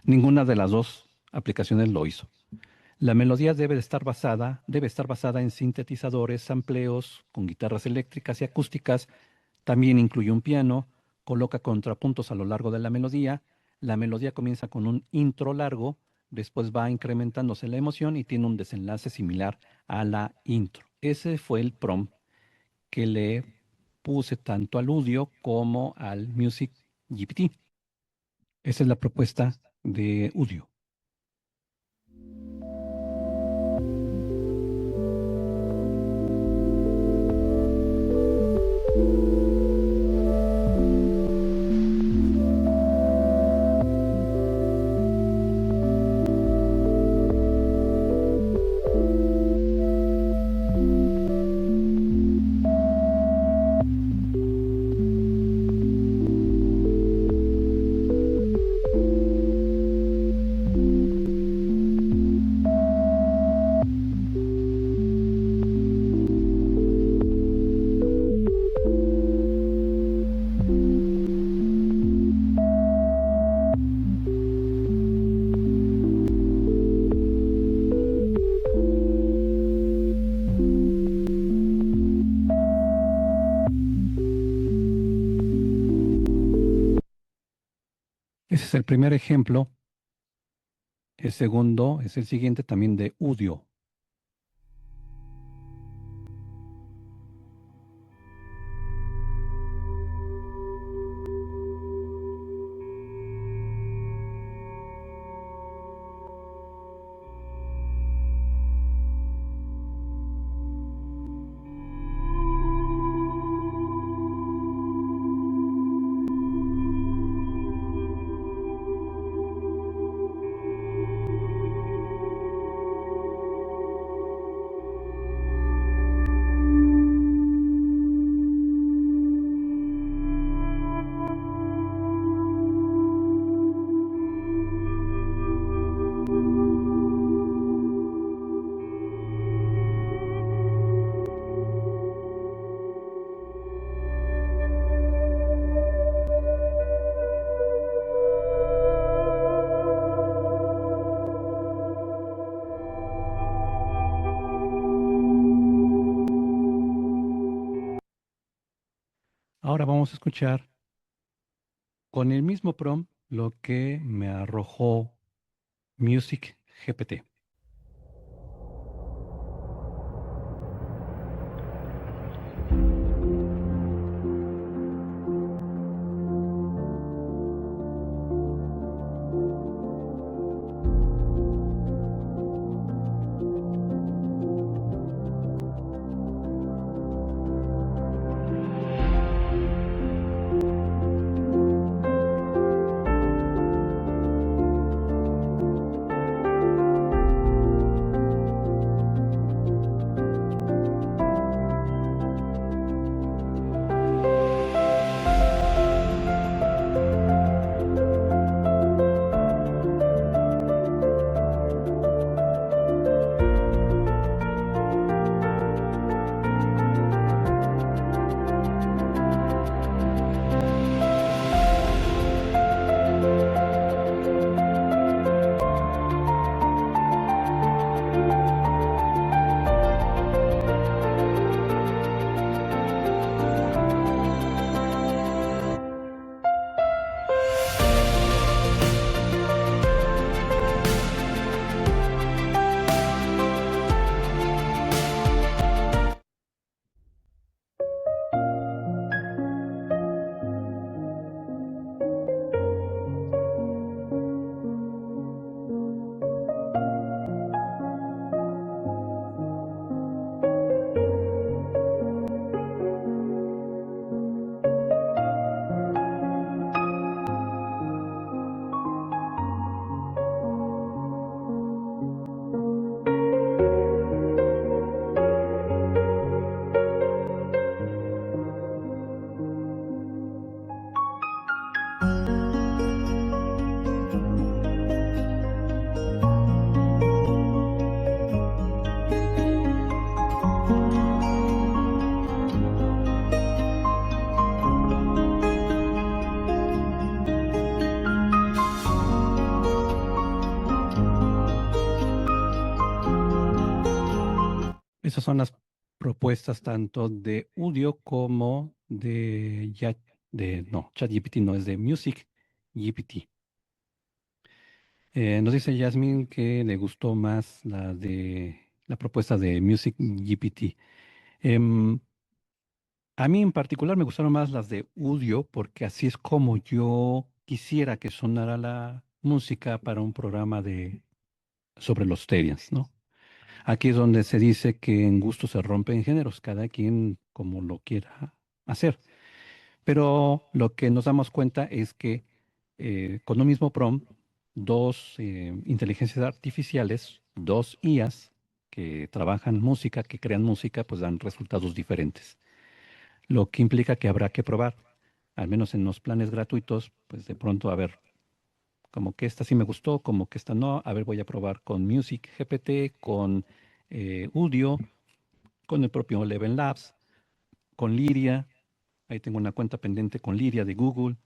Ninguna de las dos aplicaciones lo hizo. La melodía debe estar basada en sintetizadores, sampleos con guitarras eléctricas y acústicas. También incluye un piano, coloca contrapuntos a lo largo de la melodía. La melodía comienza con un intro largo, después va incrementándose la emoción y tiene un desenlace similar a la intro. Ese fue el prompt que le puse tanto al audio como al Music GPT. Esa es la propuesta de audio. Ese es el primer ejemplo. El segundo es el siguiente, también de audio. Ahora vamos a escuchar con el mismo prompt lo que me arrojó Music GPT. esas son las propuestas tanto de Udio como de, ChatGPT no, es de Music GPT. Nos dice Yasmin que le gustó más la propuesta de Music GPT. Em, a mí en particular me gustaron más las de Udio porque así es como yo quisiera que sonara la música para un programa sobre los Terians, ¿no? Aquí es donde se dice que en gusto se rompen géneros, cada quien como lo quiera hacer. Pero lo que nos damos cuenta es que con un mismo prompt, dos inteligencias artificiales, dos IAs que trabajan música, que crean música, pues dan resultados diferentes. Lo que implica que habrá que probar, al menos en los planes gratuitos, pues de pronto a ver, como que esta sí me gustó, como que esta no, a ver, voy a probar con Music GPT, con Udio, con el propio Eleven Labs, con Lyria. Ahí tengo una cuenta pendiente con Lyria de Google.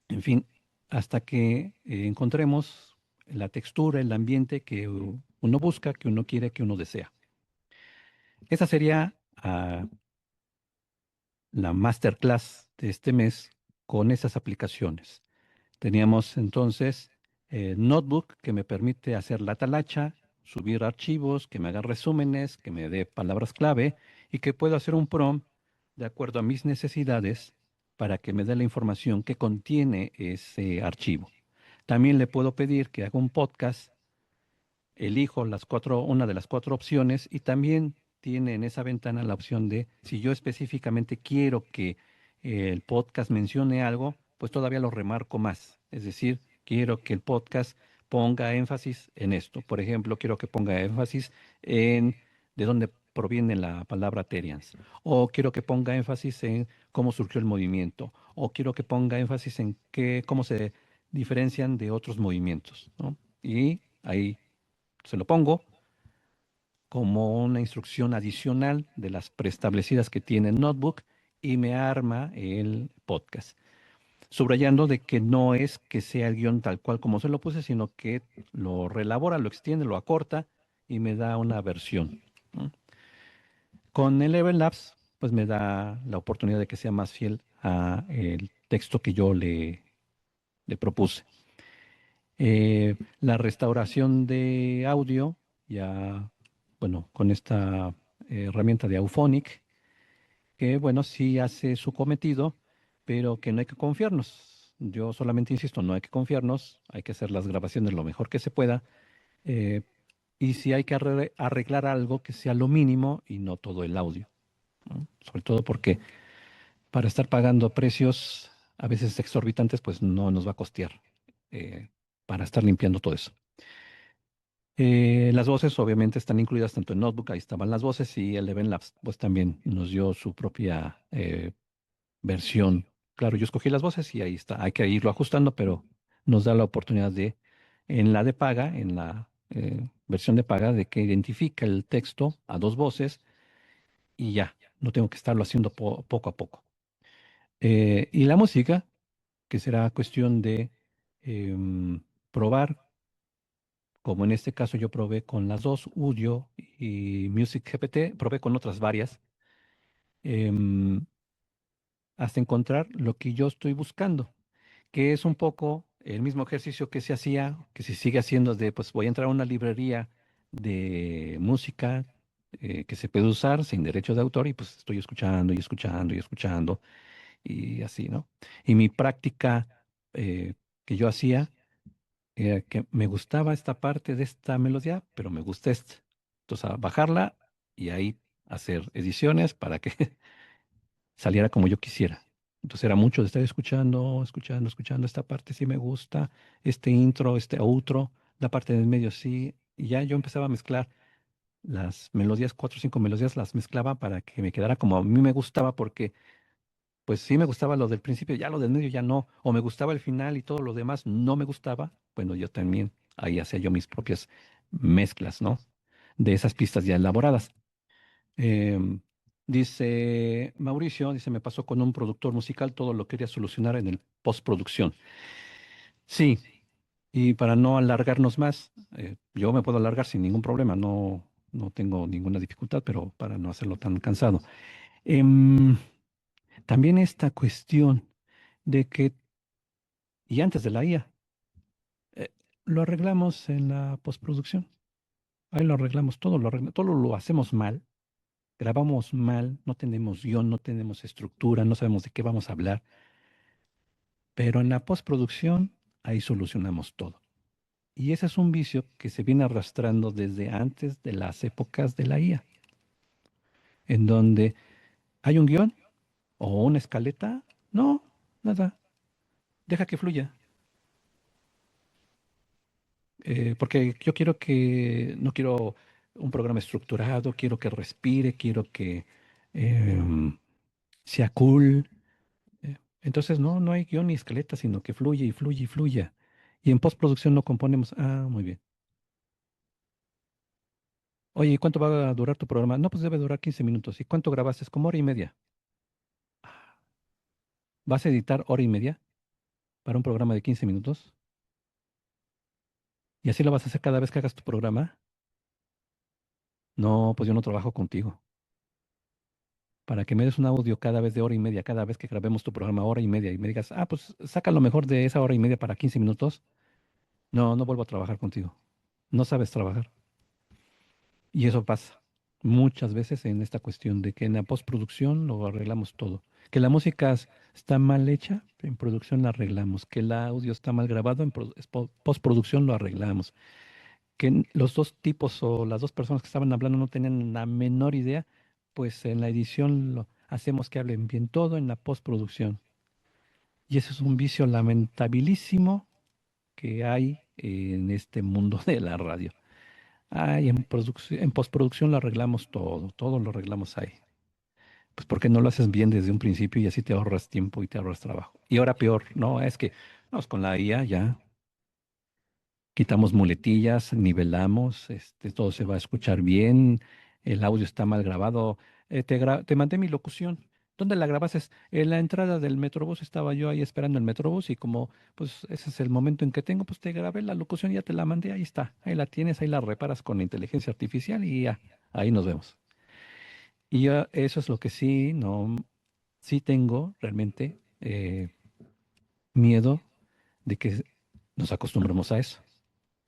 En fin, hasta que encontremos la textura, el ambiente que uno busca, que uno quiere, que uno desea. Esa sería la masterclass de este mes con esas aplicaciones. Teníamos entonces Notebook, que me permite hacer la talacha, subir archivos, que me haga resúmenes, que me dé palabras clave y que puedo hacer un prompt de acuerdo a mis necesidades para que me dé la información que contiene ese archivo. También le puedo pedir que haga un podcast, elijo una de las cuatro opciones y también tiene en esa ventana la opción de, si yo específicamente quiero que el podcast mencione algo, pues todavía lo remarco más. Es decir, quiero que el podcast ponga énfasis en esto. Por ejemplo, quiero que ponga énfasis en de dónde proviene la palabra Terians. O quiero que ponga énfasis en cómo surgió el movimiento. O quiero que ponga énfasis en cómo se diferencian de otros movimientos, ¿no? Y ahí se lo pongo como una instrucción adicional de las preestablecidas que tiene Notebook y me arma el podcast. Subrayando de que no es que sea el guión tal cual como se lo puse, sino que lo relabora, lo extiende, lo acorta y me da una versión, ¿no? Con el Eleven Labs, pues me da la oportunidad de que sea más fiel a el texto que yo le propuse. La restauración de audio, ya, bueno, con esta herramienta de Auphonic, que, bueno, sí hace su cometido, pero que no hay que confiarnos. Yo solamente insisto, no hay que confiarnos, hay que hacer las grabaciones lo mejor que se pueda, eh, y si hay que arreglar algo que sea lo mínimo y no todo el audio, ¿no? Sobre todo porque para estar pagando precios a veces exorbitantes, pues no nos va a costear para estar limpiando todo eso. Las voces obviamente están incluidas tanto en Notebook, ahí estaban las voces, y Eleven Labs pues también nos dio su propia versión. Claro, yo escogí las voces y ahí está, hay que irlo ajustando, pero nos da la oportunidad en la de paga, en la versión de paga, de que identifica el texto a dos voces y ya, no tengo que estarlo haciendo poco a poco. Y la música, que será cuestión de probar, como en este caso yo probé con las dos, Udio y Music GPT, probé con otras varias, em, hasta encontrar lo que yo estoy buscando, que es un poco el mismo ejercicio que se hacía, que se sigue haciendo pues voy a entrar a una librería de música que se puede usar sin derecho de autor y pues estoy escuchando y escuchando y escuchando y así, ¿no? Y mi práctica que yo hacía que me gustaba esta parte de esta melodía, pero me gusta esta. Entonces, a bajarla y ahí hacer ediciones para que saliera como yo quisiera. Entonces era mucho de estar escuchando, escuchando, escuchando esta parte sí me gusta, este intro, este outro, la parte del medio sí, y ya yo empezaba a mezclar las melodías, cuatro o cinco melodías las mezclaba para que me quedara como a mí me gustaba, porque pues sí me gustaba lo del principio, ya lo del medio ya no, o me gustaba el final y todo lo demás no me gustaba. Bueno, yo también ahí hacía yo mis propias mezclas, ¿no? De esas pistas ya elaboradas. Em, dice Mauricio, dice, me pasó con un productor musical, todo lo quería solucionar en el postproducción. Sí, y para no alargarnos más, yo me puedo alargar sin ningún problema, no, no tengo ninguna dificultad, pero para no hacerlo tan cansado. Em, También esta cuestión de que, y antes de la IA, eh, lo arreglamos en la postproducción. Ahí lo arreglamos todo, todo lo hacemos mal, grabamos mal, no tenemos guión, no tenemos estructura, no sabemos de qué vamos a hablar, pero en la postproducción ahí solucionamos todo. Y ese es un vicio que se viene arrastrando desde antes de las épocas de la IA, en donde hay un guión o una escaleta, no, nada, deja que fluya. Porque yo quiero no quiero un programa estructurado, quiero que respire, quiero que em, sea cool. Entonces no hay guión ni escaleta, sino que fluye y fluye y fluya. Y en postproducción lo componemos. Ah, muy bien. Oye, ¿y cuánto va a durar tu programa? No, pues debe durar 15 minutos. ¿Y cuánto grabaste? Es como hora y media. ¿Vas a editar hora y media para un programa de 15 minutos? ¿Y así lo vas a hacer cada vez que hagas tu programa? No, pues yo no trabajo contigo. Para que me des un audio cada vez de hora y media, cada vez que grabemos tu programa hora y media y me digas, ah, pues saca lo mejor de esa hora y media para 15 minutos. No, no vuelvo a trabajar contigo. No sabes trabajar. Y eso pasa muchas veces en esta cuestión de que en la postproducción lo arreglamos todo. Que la música está mal hecha, en producción la arreglamos. Que el audio está mal grabado, en postproducción lo arreglamos. Que los dos tipos o las dos personas que estaban hablando no tenían la menor idea, pues en la edición lo hacemos que hablen bien todo en la postproducción. Y eso es un vicio lamentabilísimo que hay en este mundo de la radio. Ay, en postproducción lo arreglamos todo, todo lo arreglamos ahí. Pues porque no lo haces bien desde un principio y así te ahorras tiempo y te ahorras trabajo. Y ahora peor, no, es que vamos con la IA ya quitamos muletillas, nivelamos, todo se va a escuchar bien, el audio está mal grabado. Te mandé mi locución. ¿Dónde la grabaste? En la entrada del Metrobús estaba yo ahí esperando el Metrobús y como pues ese es el momento en que tengo, pues te grabé la locución y ya te la mandé, ahí está, ahí la tienes, ahí la reparas con la inteligencia artificial y ya, ahí nos vemos. Y eso es lo que sí, no, sí tengo realmente miedo de que nos acostumbremos a eso.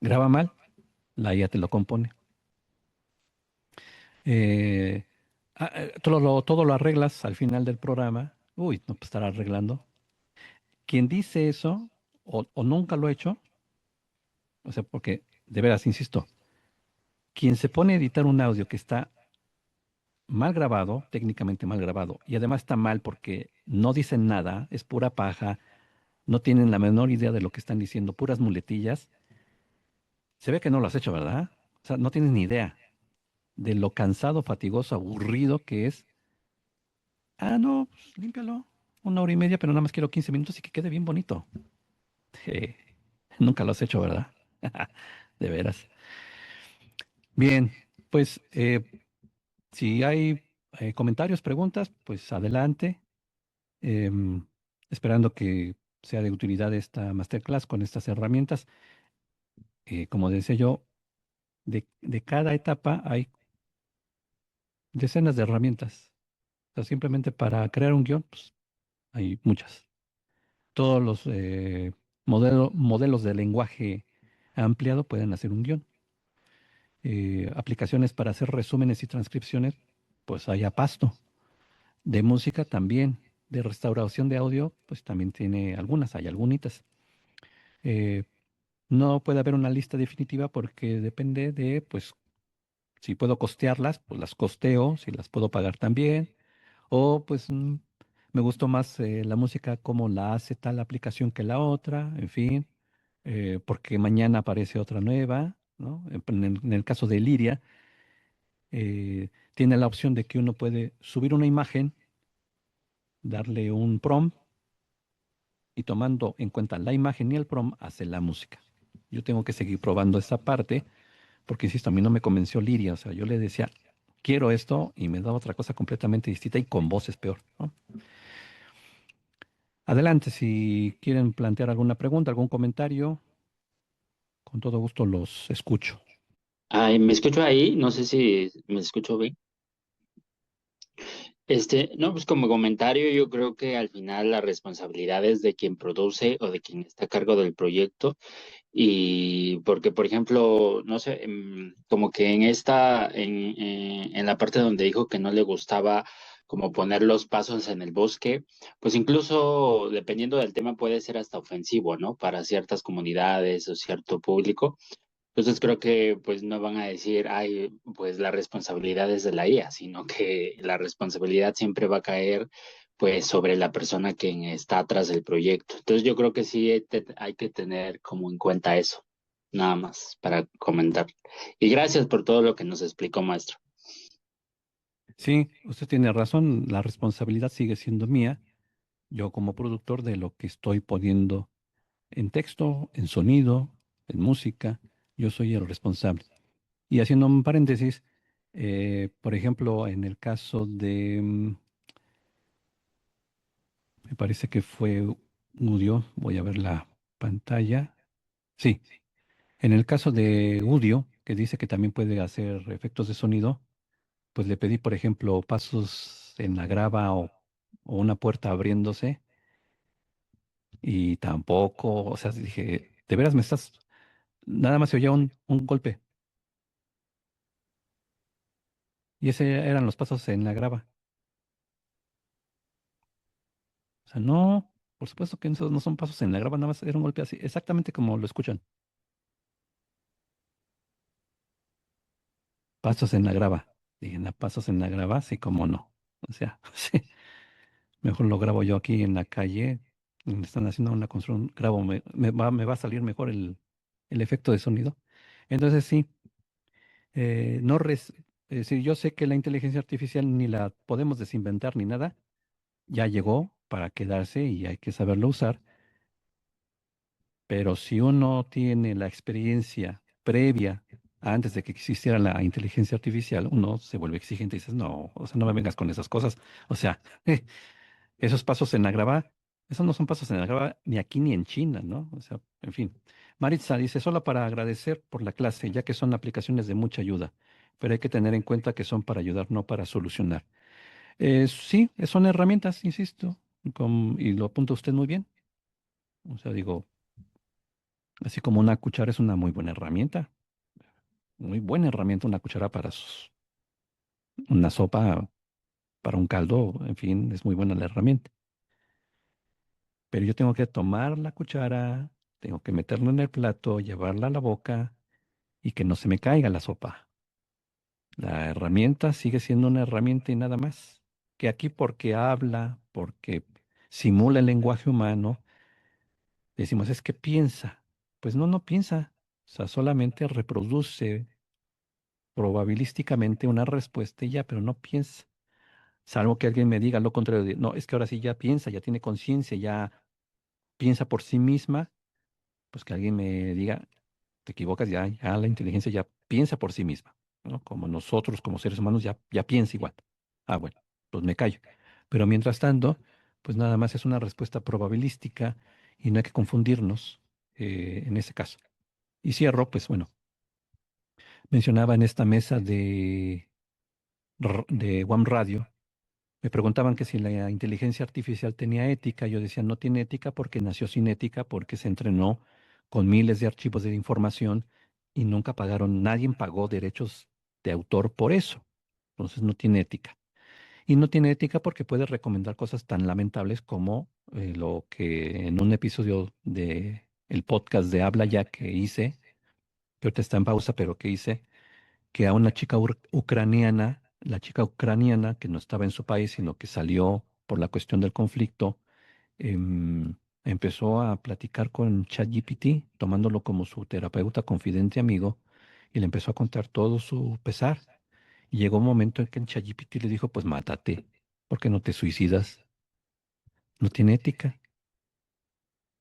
Graba mal, la IA te lo compone. Eh, todo lo arreglas al final del programa. Uy, no, pues estar arreglando. Quien dice eso, o nunca lo ha hecho, o sea, porque de veras, insisto, quien se pone a editar un audio que está mal grabado, técnicamente mal grabado, y además está mal porque no dicen nada, es pura paja, no tienen la menor idea de lo que están diciendo, puras muletillas, se ve que no lo has hecho, ¿verdad? O sea, no tienes ni idea de lo cansado, fatigoso, aburrido que es. Ah, no, pues límpialo. Una hora y media, pero nada más quiero 15 minutos y que quede bien bonito. Eh, Nunca lo has hecho, ¿verdad? De veras. Bien, pues si hay comentarios, preguntas, pues adelante. Em, Esperando que sea de utilidad esta masterclass con estas herramientas. Como decía yo, de cada etapa hay decenas de herramientas. O sea, simplemente para crear un guión, pues hay muchas. Todos los modelos de lenguaje ampliado pueden hacer un guión. Aplicaciones para hacer resúmenes y transcripciones, pues hay a pasto. De música también. De restauración de audio, pues también tiene algunas, hay algunitas. Eh, no puede haber una lista definitiva porque depende de, pues, si puedo costearlas, pues las costeo, si las puedo pagar también. O pues me gustó más la música como la hace tal aplicación que la otra, en fin, porque mañana aparece otra nueva, ¿no? En el caso de Liria, tiene la opción de que uno puede subir una imagen, darle un prompt y tomando en cuenta la imagen y el prompt, hace la música. Yo tengo que seguir probando esa parte, porque insisto, a mí no me convenció Liria, o sea, yo le decía, quiero esto y me da otra cosa completamente distinta y con voces peor, ¿no? Adelante, si quieren plantear alguna pregunta, algún comentario, con todo gusto los escucho. Ay, ¿me escucho ahí? No sé si me escucho bien. No, pues como comentario, yo creo que al final la responsabilidad es de quien produce o de quien está a cargo del proyecto. Y porque, por ejemplo, no sé, como que en la parte donde dijo que no le gustaba como poner los pasos en el bosque, pues incluso dependiendo del tema puede ser hasta ofensivo, ¿no? Para ciertas comunidades o cierto público. Entonces creo que pues no van a decir, ay, pues la responsabilidad es de la IA, sino que la responsabilidad siempre va a caer pues sobre la persona quien está atrás del proyecto. Entonces yo creo que sí hay que tener como en cuenta eso, nada más para comentar. Y gracias por todo lo que nos explicó, maestro. Sí, usted tiene razón, la responsabilidad sigue siendo mía, yo como productor de lo que estoy poniendo en texto, en sonido, en música, yo soy el responsable. Y haciendo un paréntesis, por ejemplo, en el caso de, me parece que fue Udio, voy a ver la pantalla. Sí, en el caso de Udio, que dice que también puede hacer efectos de sonido, pues le pedí, por ejemplo, pasos en la grava o una puerta abriéndose y tampoco, o sea, dije, ¿de veras me estás? Nada más se oía un golpe y ese eran los pasos en la grava. O sea, no, por supuesto que esos no son pasos en la grava, nada más era un golpe así, exactamente como lo escuchan. Pasos en la grava. Dije, "No, pasos en la grava, sí, como no. O sea, sí, mejor lo grabo yo aquí en la calle, donde están haciendo una construcción, grabo, me va a salir mejor el efecto de sonido. Entonces sí, no sí, yo sé que la inteligencia artificial ni la podemos desinventar ni nada, ya llegó para quedarse y hay que saberlo usar. Pero si uno tiene la experiencia previa, antes de que existiera la inteligencia artificial, uno se vuelve exigente y dices, no, o sea, no me vengas con esas cosas. O sea, esos pasos en la grava, esos no son pasos en la grava ni aquí ni en China, ¿no? O sea, en fin. Maritza dice, solo para agradecer por la clase, ya que son aplicaciones de mucha ayuda, pero hay que tener en cuenta que son para ayudar, no para solucionar. Sí, son herramientas, insisto, y lo apunta usted muy bien. O sea, digo, así como una cuchara es una muy buena herramienta una cuchara para una sopa, para un caldo, en fin, es muy buena la herramienta. Pero yo tengo que tomar la cuchara, tengo que meterla en el plato, llevarla a la boca y que no se me caiga la sopa. La herramienta sigue siendo una herramienta y nada más. Que aquí porque habla, porque simula el lenguaje humano, decimos es que piensa. Pues no, no piensa. O sea, solamente reproduce probabilísticamente una respuesta y ya, pero no piensa. Salvo que alguien me diga lo contrario de, no, es que ahora sí ya piensa, ya tiene conciencia, ya piensa por sí misma, pues que alguien me diga, te equivocas, ya la inteligencia ya piensa por sí misma, ¿no? Como nosotros, como seres humanos, ya piensa igual. Ah, bueno, pues me callo. Pero mientras tanto, pues nada más es una respuesta probabilística y no hay que confundirnos en ese caso. Y cierro, pues bueno, mencionaba en esta mesa de One Radio. Me preguntaban que si la inteligencia artificial tenía ética. Yo decía, no tiene ética porque nació sin ética, porque se entrenó con miles de archivos de información y nunca pagaron, nadie pagó derechos de autor por eso. Entonces no tiene ética. Y no tiene ética porque puede recomendar cosas tan lamentables como lo que en un episodio de el podcast de Habla Ya que hice, que ahorita está en pausa, pero que hice, que a una chica ucraniana, la chica ucraniana que no estaba en su país, sino que salió por la cuestión del conflicto, empezó a platicar con ChatGPT, tomándolo como su terapeuta, confidente, amigo, y le empezó a contar todo su pesar. Y llegó un momento en que el ChatGPT le dijo, pues mátate, porque no te suicidas? No tiene ética.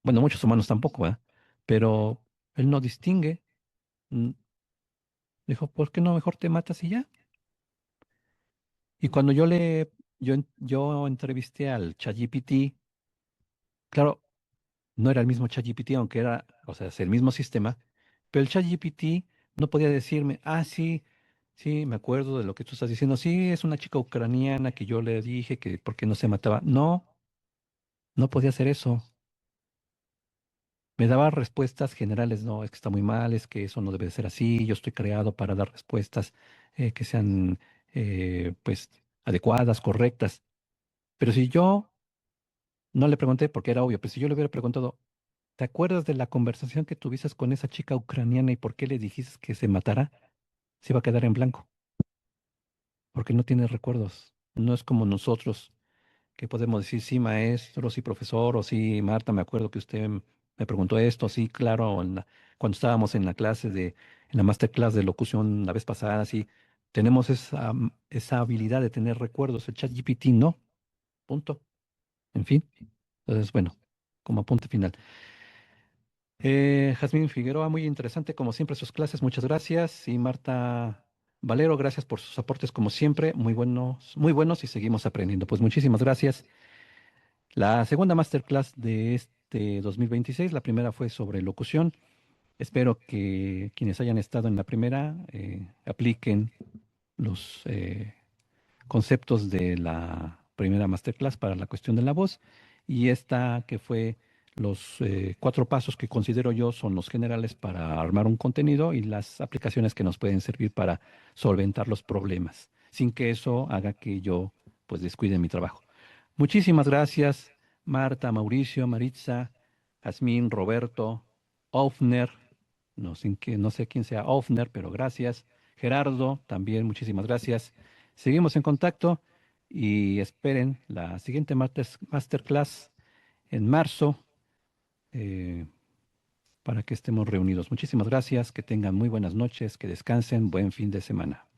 Bueno, muchos humanos tampoco, ¿eh? Pero él no distingue. Mm, Dijo, ¿por qué no mejor te matas y ya? Y cuando yo entrevisté al ChatGPT, claro, no era el mismo ChatGPT, aunque era, o sea, es el mismo sistema, pero el ChatGPT No podía decirme, sí, sí, me acuerdo de lo que tú estás diciendo. Sí, es una chica ucraniana que yo le dije que por qué no se mataba. No, no podía hacer eso. Me daba respuestas generales, no, es que está muy mal, es que eso no debe de ser así, yo estoy creado para dar respuestas que sean, pues, adecuadas, correctas. Pero si yo no le pregunté, porque era obvio, pero si yo le hubiera preguntado, ¿te acuerdas de la conversación que tuviste con esa chica ucraniana y por qué le dijiste que se matara? Se iba a quedar en blanco, porque no tiene recuerdos. No es como nosotros, que podemos decir, sí, maestro, sí, profesor, o sí, Marta, me acuerdo que usted me preguntó esto, sí, claro, cuando estábamos en la clase en la masterclass de locución la vez pasada, sí, tenemos esa habilidad de tener recuerdos. El ChatGPT no, punto. En fin, entonces, bueno, como apunte final. Jazmín Figueroa, muy interesante como siempre sus clases, muchas gracias. Y Marta Valero, gracias por sus aportes como siempre, muy buenos y seguimos aprendiendo. Pues muchísimas gracias. La segunda masterclass de este 2026, la primera fue sobre locución. Espero que quienes hayan estado en la primera apliquen los conceptos de la primera masterclass para la cuestión de la voz y esta que fue los 4 pasos que considero yo son los generales para armar un contenido y las aplicaciones que nos pueden servir para solventar los problemas, sin que eso haga que yo pues descuide mi trabajo. Muchísimas gracias, Marta, Mauricio, Maritza, Jazmín, Roberto, Ofner, no sé quién sea Ofner, pero gracias. Gerardo, también muchísimas gracias. Seguimos en contacto y esperen la siguiente masterclass en marzo eh, para que estemos reunidos. Muchísimas gracias, que tengan muy buenas noches, que descansen, buen fin de semana.